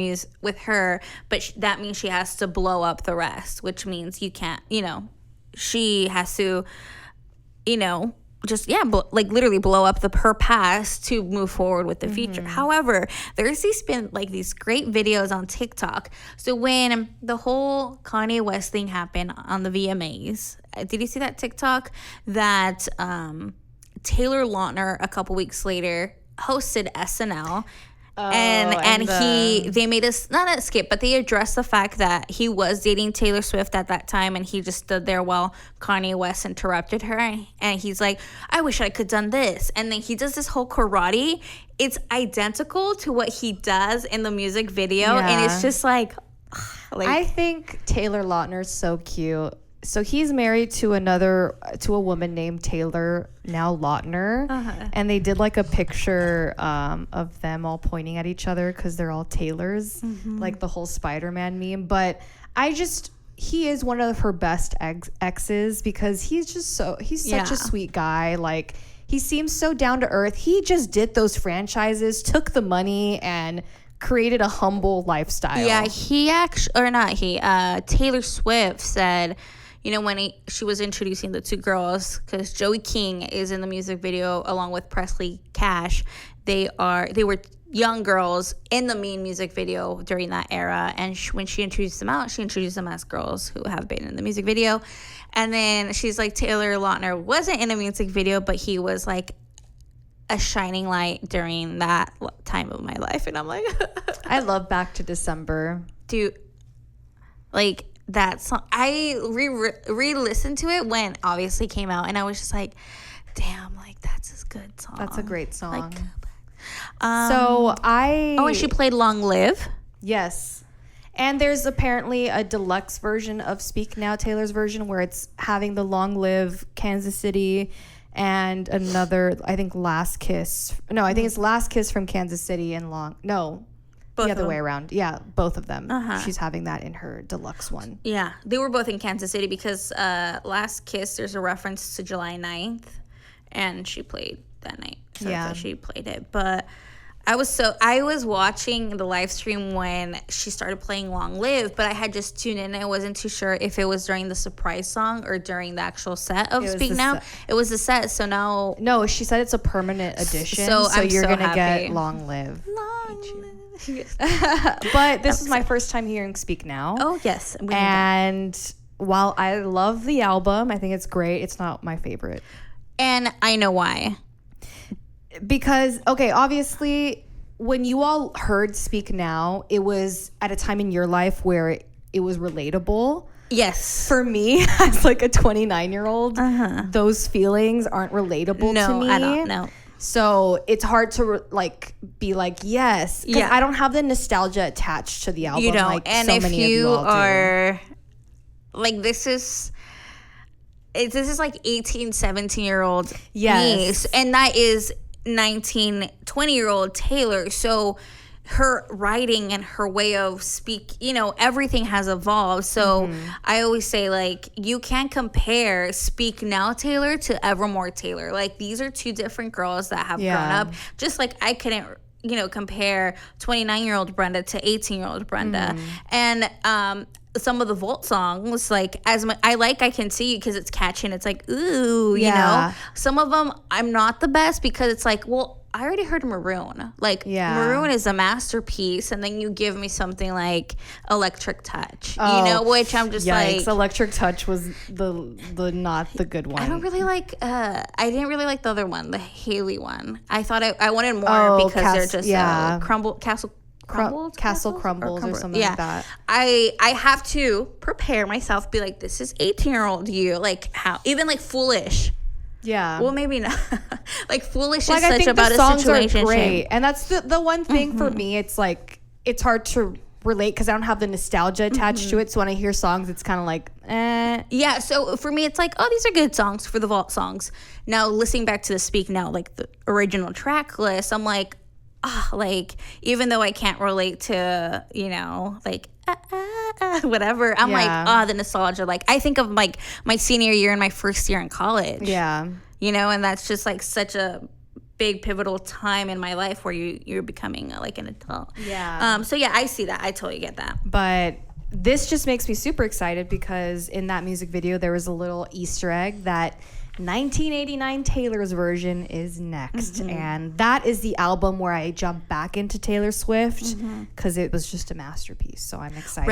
but that means she has to blow up the rest, which means you can't, she has to, just literally blow up her past to move forward with the future. However, there's been these great videos on TikTok. So when the whole Kanye West thing happened on the VMAs, did you see that TikTok that Taylor Lautner a couple weeks later hosted SNL? They made us not a skip, but they addressed the fact that he was dating Taylor Swift at that time, and he just stood there while Kanye West interrupted her, and he's like, I wish I could done this, and then he does this whole karate. It's identical to what he does in the music video, and it's just like I think Taylor Lautner is so cute. So he's married to a woman named Taylor, now Lautner, and they did like a picture of them all pointing at each other because they're all Taylors, like the whole Spider-Man meme. But he is one of her best exes because he's such a sweet guy. Like, he seems so down to earth. He just did those franchises, took the money, and created a humble lifestyle. Yeah, Taylor Swift said, when she was introducing the two girls, because Joey King is in the music video along with Presley Cash, they were young girls in the Mean music video during that era. And when she introduced them out, she introduced them as girls who have been in the music video. And then she's like, Taylor Lautner wasn't in a music video, but he was like a shining light during that time of my life. And I'm like, I love Back to December. Dude, like that song, I re-listened to it when obviously came out, and I was just like, damn, like that's a good song. That's a great song. Like, and she played Long Live. Yes. And there's apparently a deluxe version of Speak Now, Taylor's version, where it's having the Long Live Kansas City and another, I think, Last Kiss. No, I think it's Last Kiss from Kansas City and both the other way around. Yeah, both of them. She's having that in her deluxe one. Yeah, they were both in Kansas City because Last Kiss, there's a reference to July 9th, and she played that night. So that's why she played it. But I was watching the live stream when she started playing Long Live, but I had just tuned in. I wasn't too sure if it was during the surprise song or during the actual set of Speak Now. It was the set, so now... No, she said it's a permanent edition, so you're going to get Long Live. But this is my first time hearing Speak Now. Oh, yes. And while I love the album, I think it's great, it's not my favorite. And I know why. Because, okay, obviously, when you all heard Speak Now, it was at a time in your life where it was relatable. Yes. For me, as like a 29-year-old, those feelings aren't relatable to me. No, I don't know. So it's hard to be like, yes. Because I don't have the nostalgia attached to the album. You don't. Like and so if many you of you all are, like, this is like 18, 17-year-old me. And that is 19, 20-year-old Taylor. So her writing and her way of everything has evolved. So I always say, like, you can't compare Speak Now Taylor to Evermore Taylor. Like, these are two different girls that have grown up. Just like I couldn't, compare 29-year-old Brenda to 18-year-old Brenda. And some of the Vault songs, like, I Can See You because it's catchy and it's like, ooh, you know. Some of them I'm not the best because it's like, well, I already heard Maroon. Like, Maroon is a masterpiece, and then you give me something like Electric Touch, which I'm just like... Electric Touch was the not the good one. I don't really like... I didn't really like the other one, the Haley one. I thought I wanted more because they're just Castle Crumbles or something like that. I have to prepare myself, be like, this is 18-year-old you. Like, how? Even like Foolish. Yeah. Well, maybe not. Like, Foolish is I such about the a songs situation. Are great. And that's the one thing for me. It's like, it's hard to relate because I don't have the nostalgia attached to it. So when I hear songs, it's kind of like, eh. Yeah. So for me, it's like, oh, these are good songs for the Vault songs. Now, listening back to the Speak Now, like the original track list, I'm like, like, even though I can't relate to, like, whatever, I'm like, the nostalgia. Like, I think of like my senior year and my first year in college. Yeah. And that's just like such a big pivotal time in my life where you're becoming like an adult. Yeah. So yeah, I see that. I totally get that. But this just makes me super excited because in that music video, there was a little Easter egg that 1989 Taylor's version is next. And that is the album where I jump back into Taylor Swift because it was just a masterpiece. So I'm excited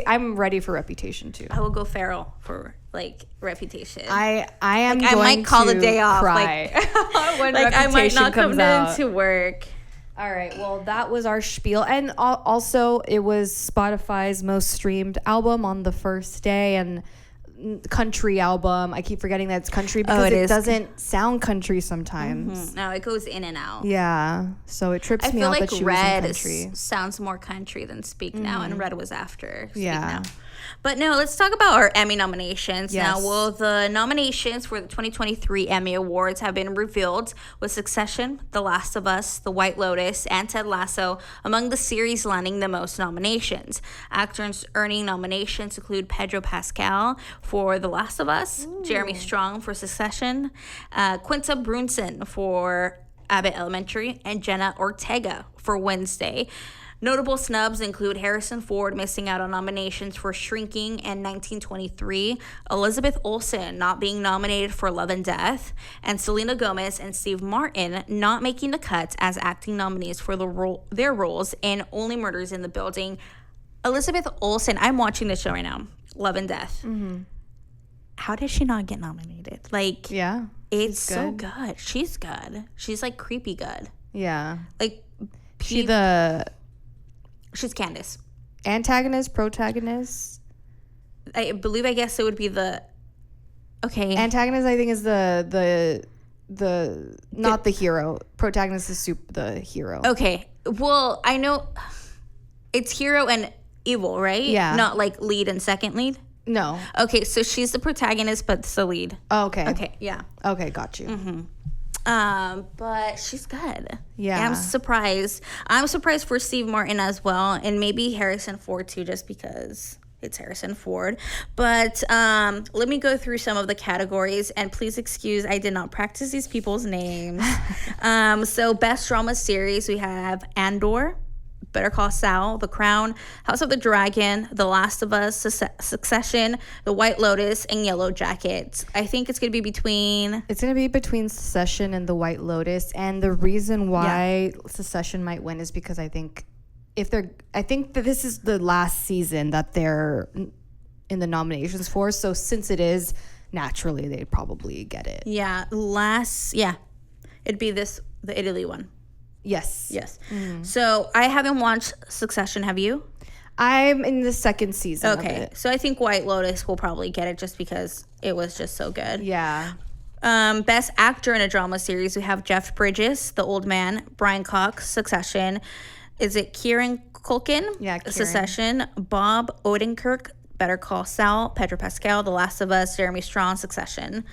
I'm ready for Reputation too. I will go feral for like Reputation. I am like, going I might call to the day off cry when like I might not come into work. All right, well, that was our spiel. And also, it was Spotify's most streamed album on the first day, and country album. I keep forgetting that it's country because it doesn't sound country sometimes. No, it goes in and out. Yeah, so it trips me out that she was in country. Red sounds more country than Speak Now, and Red was after Speak Now. But no, let's talk about our Emmy nominations. Yes. Now, well, the nominations for the 2023 Emmy Awards have been revealed with Succession, The Last of Us, The White Lotus, and Ted Lasso among the series landing the most nominations. Actors earning nominations include Pedro Pascal for The Last of Us, Jeremy Strong for Succession, Quinta Brunson for Abbott Elementary, and Jenna Ortega for Wednesday. Notable snubs include Harrison Ford missing out on nominations for Shrinking and 1923, Elizabeth Olsen not being nominated for Love and Death, and Selena Gomez and Steve Martin not making the cuts as acting nominees for their roles in Only Murders in the Building. Elizabeth Olsen, I'm watching this show right now, Love and Death. Mm-hmm. How did she not get nominated? Like, yeah, it's so good. She's good. She's like creepy good. Yeah. Like, she's Candace. Antagonist, protagonist. I guess it would be the. Okay. Antagonist, I think, is the not the hero. Protagonist is the hero. Okay. Well, I know it's hero and evil, right? Yeah. Not like lead and second lead. No. Okay, so she's the protagonist, but it's the lead. Oh, okay. Okay. Yeah. Okay, got you. Mm-hmm. But she's good. Yeah. And I'm surprised. I'm surprised for Steve Martin as well, and maybe Harrison Ford too, just because it's Harrison Ford. But let me go through some of the categories, and please excuse, I did not practice these people's names. So best drama series, we have Andor, Better Call Saul, The Crown, House of the Dragon, The Last of Us, Succession, The White Lotus, and Yellow Jackets. I think it's going to be between... It's going to be between Succession and The White Lotus. And the reason why Succession might win is because I think that this is the last season that they're in the nominations for. So since it is, naturally, they'd probably get it. Yeah. It'd be the Italy one. Yes. Mm. So I haven't watched Succession. Have you? I'm in the second season. Okay. Of it. So I think White Lotus will probably get it just because it was just so good. Yeah. Best actor in a drama series, we have Jeff Bridges, The Old Man, Brian Cox, Succession. Is it Kieran Culkin? Yeah, Kieran. Succession. Bob Odenkirk, Better Call Saul. Pedro Pascal, The Last of Us. Jeremy Strong, Succession.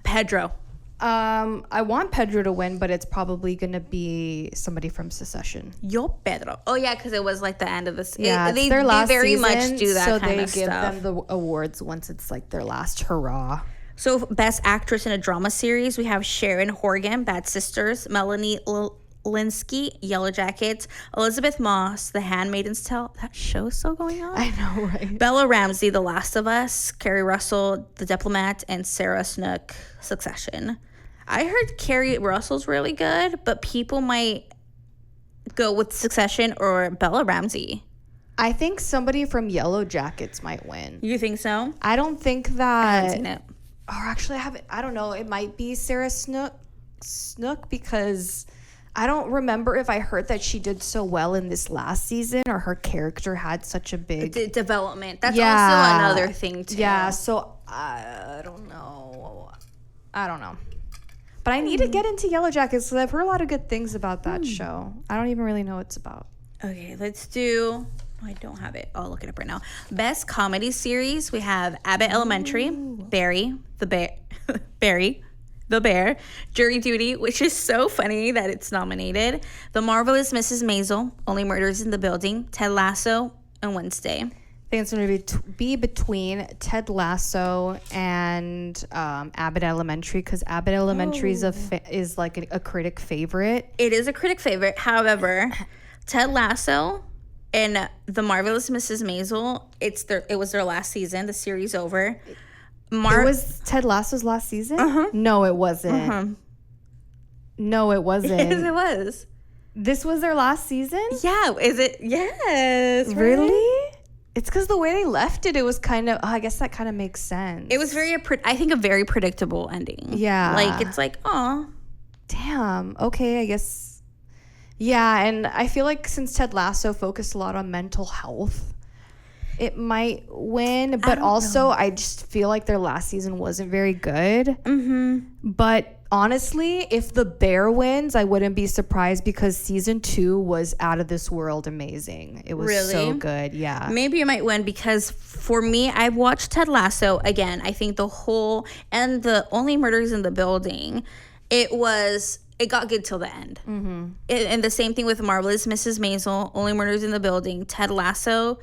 Pedro. I want Pedro to win, but it's probably gonna be somebody from Succession. Yo Pedro. Oh yeah, because it was like the end of this. Yeah, they their last very season, much do that so kind of stuff. So they give them the awards once it's like their last hurrah. So best actress in a drama series, we have Sharon Horgan, Bad Sisters, Melanie Linsky, Yellow Jackets, Elizabeth Moss, The Handmaid's Tale. That show's still going on. I know, right? Bella Ramsey, The Last of Us, Carrie Russell, The Diplomat, and Sarah Snook, Succession. I heard Carrie Russell's really good, but people might go with Succession or Bella Ramsey. I think somebody from Yellow Jackets might win. You think so? I don't think that. I haven't seen it. Or actually, I haven't. I don't know. It might be Sarah Snook because I don't remember if I heard that she did so well in this last season or her character had such a big development. That's also another thing too. Yeah. So I don't know. But I need to get into Yellow Jackets because I've heard a lot of good things about that show. I don't even really know what it's about. Okay, let's do... I don't have it. I'll look it up right now. Best comedy series, we have Abbott Elementary, Barry, the Bear, Jury Duty, which is so funny that it's nominated, The Marvelous Mrs. Maisel, Only Murders in the Building, Ted Lasso, and Wednesday. I think it's going to be between Ted Lasso and Abbott Elementary because Abbott Elementary is like a critic favorite. It is a critic favorite. However, Ted Lasso and The Marvelous Mrs. Maisel, it was their last season. The series over. It was Ted Lasso's last season? Uh-huh. No, it wasn't. Uh-huh. No, it wasn't. Yes, it was. This was their last season? Yeah. Is it? Yes. Really? It's because the way they left it, it was kind of, I guess that kind of makes sense. It was I think a very predictable ending. Yeah. Like, it's like, oh. Damn. Okay, I guess. Yeah, and I feel like since Ted Lasso focused a lot on mental health, it might win. But also, I just feel like their last season wasn't very good. Mm-hmm. But honestly, if The Bear wins, I wouldn't be surprised because season 2 was out of this world amazing. It was so good. Yeah. Maybe it might win because for me, I've watched Ted Lasso again. I think and the Only Murders in the Building, it got good till the end. Mm-hmm. And the same thing with Marvelous Mrs. Maisel, Only Murders in the Building, Ted Lasso.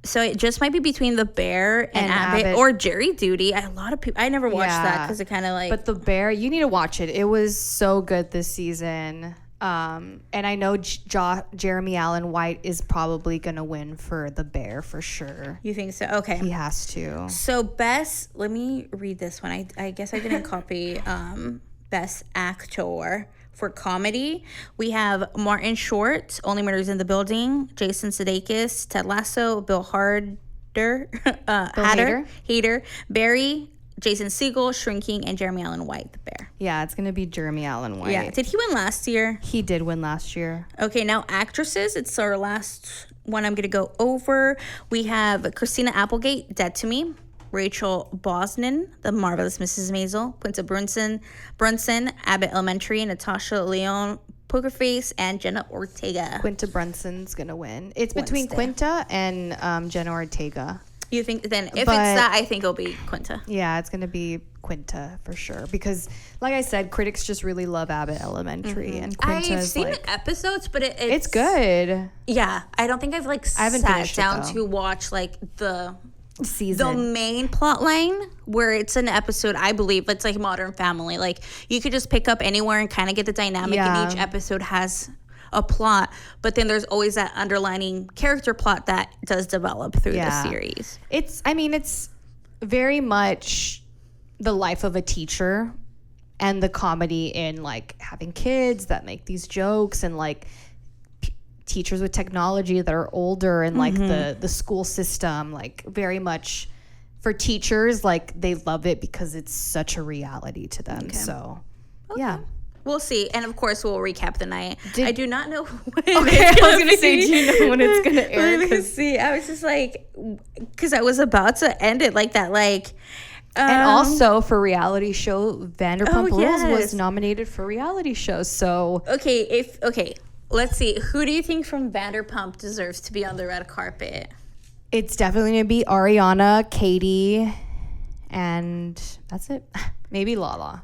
So it just might be between The Bear and Abbott or Jury Duty. A lot of people. I never watched that because it kind of like. But The Bear, you need to watch it. It was so good this season. And I know Jeremy Allen White is probably going to win for The Bear for sure. You think so? Okay. He has to. So best, let me read this one. I guess I didn't copy best actor. For comedy, we have Martin Short, Only Murders in the Building, Jason Sudeikis, Ted Lasso, Bill Hader, Barry, Jason Segel, Shrinking, and Jeremy Allen White, The Bear. Yeah, it's going to be Jeremy Allen White. Yeah. Did he win last year? He did win last year. Okay, now actresses. It's our last one I'm going to go over. We have Christina Applegate, Dead to Me. Rachel Brosnan, The Marvelous Mrs. Maisel, Quinta Brunson, Abbott Elementary, Natasha Lyonne, Poker Face, and Jenna Ortega. Quinta Brunson's gonna win. It's between Quinta and Jenna Ortega. You think then? If it's that, I think it'll be Quinta. Yeah, it's gonna be Quinta for sure because, like I said, critics just really love Abbott Elementary, and Quinta I've is seen like, the episodes, but it's good. Yeah, I don't think I've sat down to watch like the main plot line where it's an episode. I believe it's like Modern Family. Like you could just pick up anywhere and kind of get the dynamic, and each episode has a plot, but then there's always that underlining character plot that does develop through the series. It's very much the life of a teacher and the comedy in like having kids that make these jokes and like teachers with technology that are older and like the school system, like very much for teachers, like they love it because it's such a reality to them. So yeah, we'll see. And of course we'll recap the night. I do not know when I was gonna say, do you know when it's gonna air? Let's see. I was just like, because I was about to end it like that, like and also for reality show, Vanderpump Rules was nominated for reality show. So let's see. Who do you think from Vanderpump deserves to be on the red carpet? It's definitely going to be Ariana, Katie, and that's it. Maybe Lala.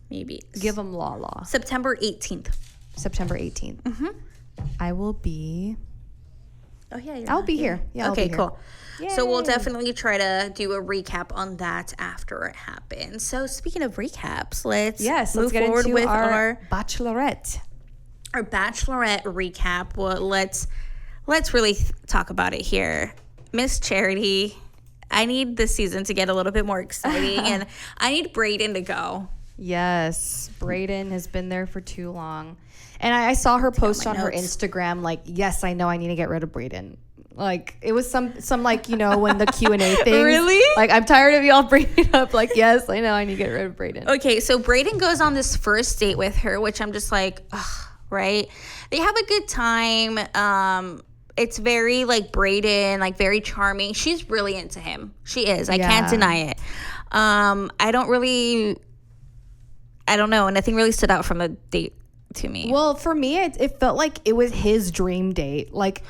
Maybe. Give them Lala. September 18th. Mm-hmm. I will be... Oh, yeah. I'll be here. Yeah, okay, I'll be cool. Yay. So we'll definitely try to do a recap on that after it happens. So speaking of recaps, let's move forward with our Bachelorette. Our Bachelorette recap. Well, let's really talk about it here. Miss Charity, I need this season to get a little bit more exciting, and I need Brayden to go. Yes, Brayden has been there for too long. And I saw her post on her Instagram, like, yes, I know I need to get rid of Brayden. Like, it was some like, you know, when the Q&A thing. Really? Like, I'm tired of y'all bringing it up. Like, yes, I know I need to get rid of Brayden. Okay, so Brayden goes on this first date with her, which I'm just like, ugh. Right? They have a good time. It's very like Brayden, like very charming. She's really into him. She is. I can't deny it. I don't know. Nothing really stood out from the date to me. Well, for me, it felt like it was his dream date. Like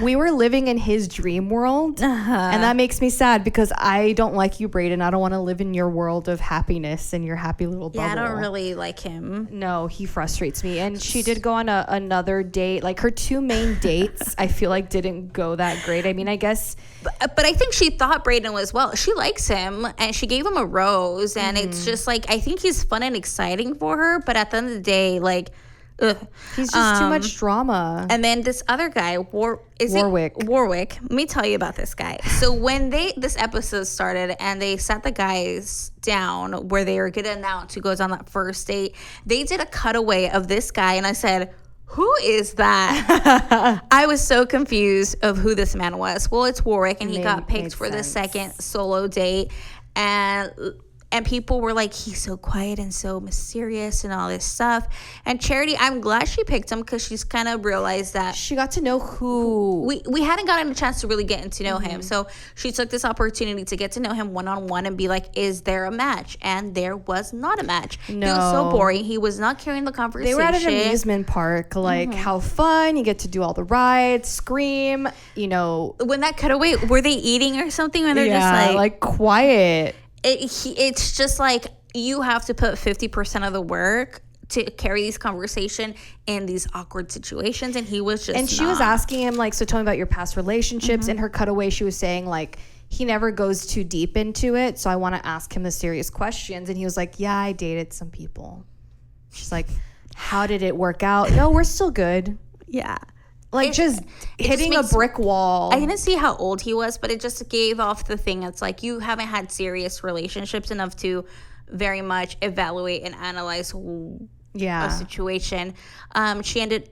we were living in his dream world, and that makes me sad because I don't like you, Brayden. I don't want to live in your world of happiness and your happy little bubble. Yeah, I don't really like him. No, he frustrates me. And she did go on another date. Like her two main dates, I feel like didn't go that great. I mean, I guess. But I think she thought Brayden was she likes him, and she gave him a rose, and it's just like I think he's fun and exciting for her. But at the end of the day, like. Ugh. He's just too much drama. And then this other guy, Warwick. Let me tell you about this guy. So when this episode started and they sat the guys down where they were going to announce who goes on that first date, they did a cutaway of this guy, and I said, who is that? I was so confused of who this man was. Well, it's Warwick, and he got picked for the second solo date, and people were like, he's so quiet and so mysterious and all this stuff. And Charity, I'm glad she picked him because she's kind of realized that she got to know who we hadn't gotten a chance to really get to know him. So she took this opportunity to get to know him one-on-one and be like, is there a match? And there was not a match. No. He was so boring. He was not carrying the conversation. They were at an amusement park, like how fun. You get to do all the rides, scream, you know. When that cutaway, were they eating or something? When they're just like quiet. It's just like you have to put 50% of the work to carry these conversation in these awkward situations, and he was just and she was asking him like, so tell me about your past relationships. In her cutaway she was saying like he never goes too deep into it, so I want to ask him the serious questions. And he was like, yeah, I dated some people. She's like, how did it work out? No, we're still good. Yeah. Like, just hitting a brick wall. I didn't see how old he was, but it just gave off the thing. It's like, you haven't had serious relationships enough to very much evaluate and analyze a situation. She ended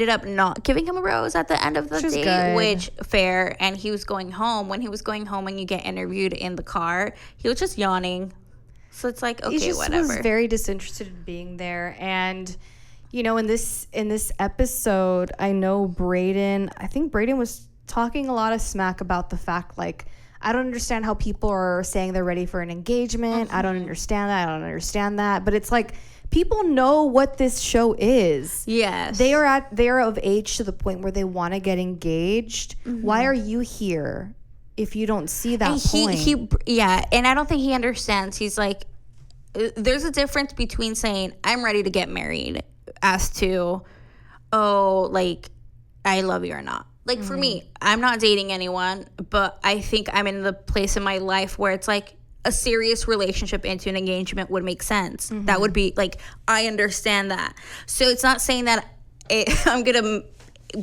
up not giving him a rose at the end of the date, which fair. And he was going home. When he was going home and you get interviewed in the car, he was just yawning. So it's like, okay, he just whatever. was very disinterested in being there. And you know, in this episode, I know I think Braden was talking a lot of smack about the fact, like, I don't understand how people are saying they're ready for an engagement. I don't understand that. But it's like, people know what this show is. Yes. They are of age to the point where they want to get engaged. Why are you here if you don't see that point? And I don't think he understands. He's like, there's a difference between saying, I'm ready to get married, as to, oh, like, I love you or not. Like, for me, I'm not dating anyone, but I think I'm in the place in my life where it's like a serious relationship into an engagement would make sense. That would be like, I understand that. So it's not saying that I'm going to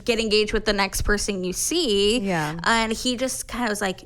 get engaged with the next person you see. Yeah. And he just kind of was like,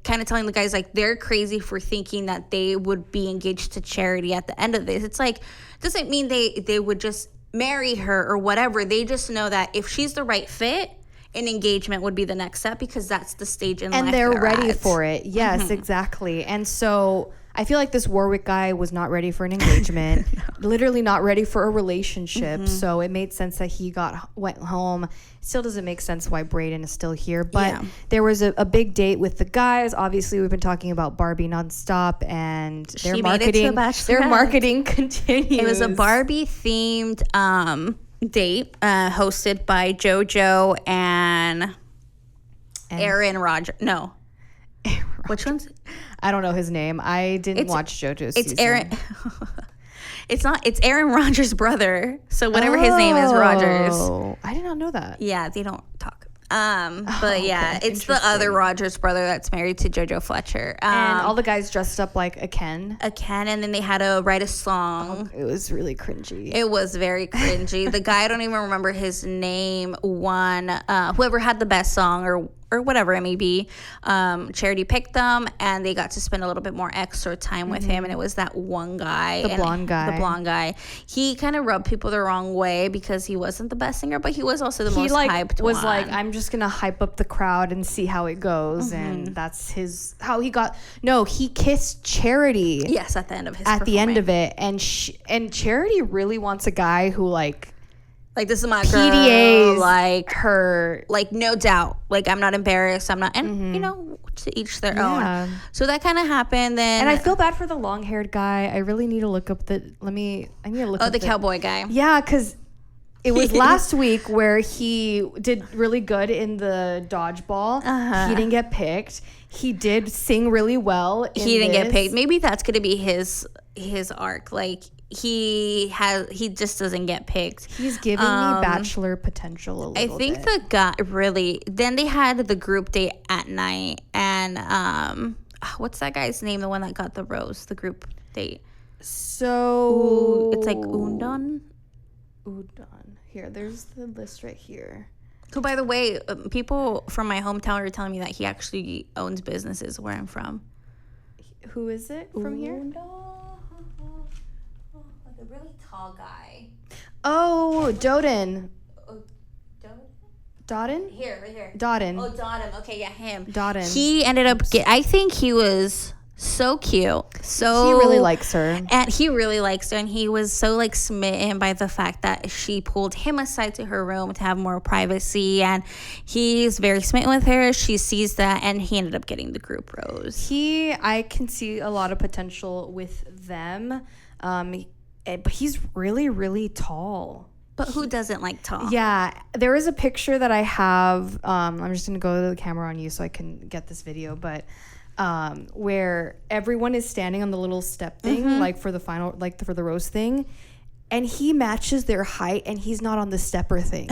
kind of telling the guys, like, they're crazy for thinking that they would be engaged to Charity at the end of this. It's like, doesn't mean they would just marry her or whatever. They just know that if she's the right fit, an engagement would be the next step, because that's the stage in life and they're ready at. for it. Yes, exactly. And so I feel like this Warwick guy was not ready for an engagement, literally not ready for a relationship. So it made sense that he went home. Still doesn't make sense why Braden is still here. But there was a big date with the guys. Obviously, we've been talking about Barbie nonstop, and their marketing continues. It was a Barbie themed date hosted by JoJo and Aaron Rodgers. No. Which one's? I don't know his name. I didn't watch JoJo's season. Aaron. It's Aaron Rodgers' brother. So whatever his name is, Rodgers. I did not know that. Yeah, they don't talk. But yeah, it's the other Rodgers brother that's married to JoJo Fletcher. And all the guys dressed up like a Ken. And then they had to write a song. It was really cringy. It was very cringy. The guy, I don't even remember his name, won. Whoever had the best song or whatever it may be, Charity picked them, and they got to spend a little bit more extra time with him. And it was that one guy, the blonde guy. He kind of rubbed people the wrong way because he wasn't the best singer, but he was also the most hyped one. Was like, I'm just gonna hype up the crowd and see how it goes, and that's how he got. No, he kissed Charity. Yes, at the end of his. At the end of it, and Charity really wants a guy who like this is my PDAs, girl, like her, like no doubt, like I'm not embarrassed, I'm not, and you know, to each their own. So that kind of happened then, and I feel bad for the long-haired guy. I really need to look up I need to look up the cowboy guy. Yeah, because it was last week where he did really good in the dodgeball. He didn't get picked. He did sing really well. He didn't get picked. Maybe that's gonna be his arc. Like he just doesn't get picked. He's giving me Bachelor potential a little bit. I think the guy really. Then they had the group date at night, and what's that guy's name? The one that got the rose. The group date. So it's like Udon. Here, there's the list right here. So, by the way, people from my hometown are telling me that he actually owns businesses where I'm from. Who is it from here? Like a really tall guy. Oh, Doden. Dodden? Here, right here. Dodden. Oh, Dodden. Okay, yeah, him. Dodden. He ended up I think he was so cute. So he really likes her. And he really likes her. And he was so like smitten by the fact that she pulled him aside to her room to have more privacy. And he's very smitten with her. She sees that, and he ended up getting the group rose. I can see a lot of potential with them. But he's really, really tall. But who doesn't like tall? Yeah. There is a picture that I have. I'm just going to go to the camera on you so I can get this video. But where everyone is standing on the little step thing, like for the final, like for the rose thing. And he matches their height, and he's not on the stepper thing.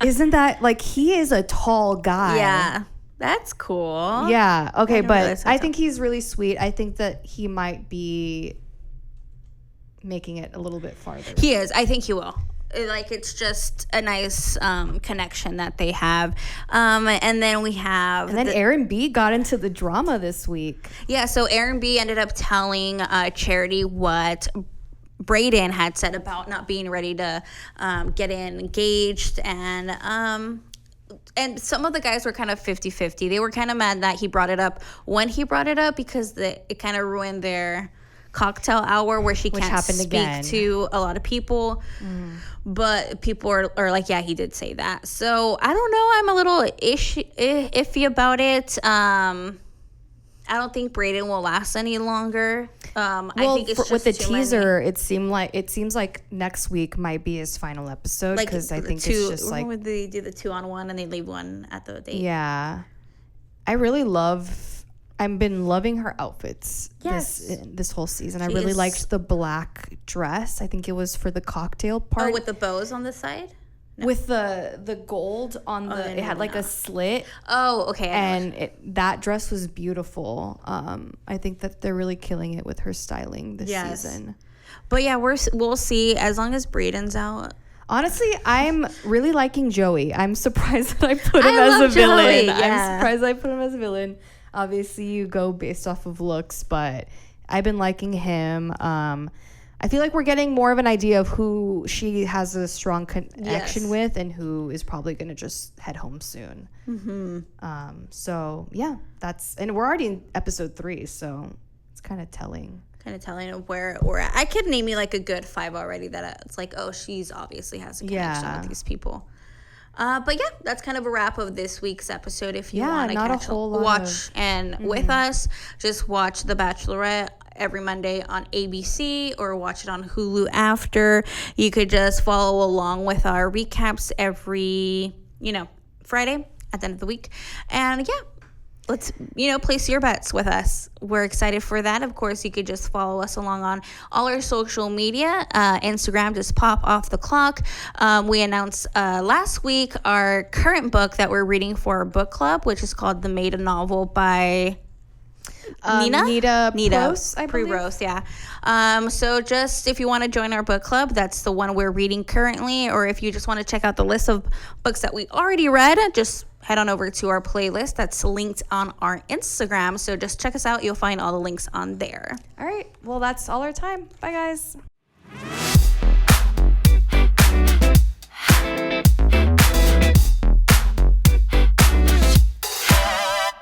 Isn't that, like, he is a tall guy. Yeah. That's cool. Yeah. Okay. But I think he's really sweet. I think that he might be making it a little bit farther. He is. I think he will. Like, it's just a nice connection that they have. And then we have... And then Aaron B got into the drama this week. Yeah, so Aaron B ended up telling Charity what Brayden had said about not being ready to get engaged. And some of the guys were kind of 50-50. They were kind of mad that he brought it up when he brought it up because it kind of ruined their cocktail hour where she can't speak to a lot of people. But people are like, yeah, he did say that. So I don't know. I'm a little iffy about it. I don't think Brayden will last any longer. I think it's just with the teaser, it seems like next week might be his final episode, because I think it's just like, when they do the 2-on-1 and they leave one at the date. Yeah, I've been loving her outfits this whole season. I really liked the black dress. I think it was for the cocktail part. Oh, with the bows on the side? No. With the gold on it had like a slit. Oh, okay. And that dress was beautiful. I think that they're really killing it with her styling this season. But yeah, we'll see as long as Brayden's out. Honestly, I'm really liking Joey. I'm surprised that I put him as a villain. Yeah. I'm surprised I put him as a villain. Obviously, you go based off of looks, but I've been liking him. I feel like we're getting more of an idea of who she has a strong connection with and who is probably going to just head home soon. So, yeah, and we're already in episode 3, so it's kind of telling. Of where we're at. I could name you like a good 5 already that it's like, oh, she's obviously has a connection with these people. But yeah, that's kind of a wrap of this week's episode. If you want to watch with us, just watch The Bachelorette every Monday on ABC or watch it on Hulu after. You could just follow along with our recaps every, Friday at the end of the week. And yeah, let's, place your bets with us. We're excited for that. Of course, you could just follow us along on all our social media. Instagram, just pop off the clock. We announced last week our current book that we're reading for our book club, which is called The Maiden Novel by Nita Prose, I believe. Prose, yeah. So just if you want to join our book club, that's the one we're reading currently. Or if you just want to check out the list of books that we already read, just head on over to our playlist that's linked on our Instagram. So just check us out. You'll find all the links on there. All right. Well, that's all our time. Bye, guys.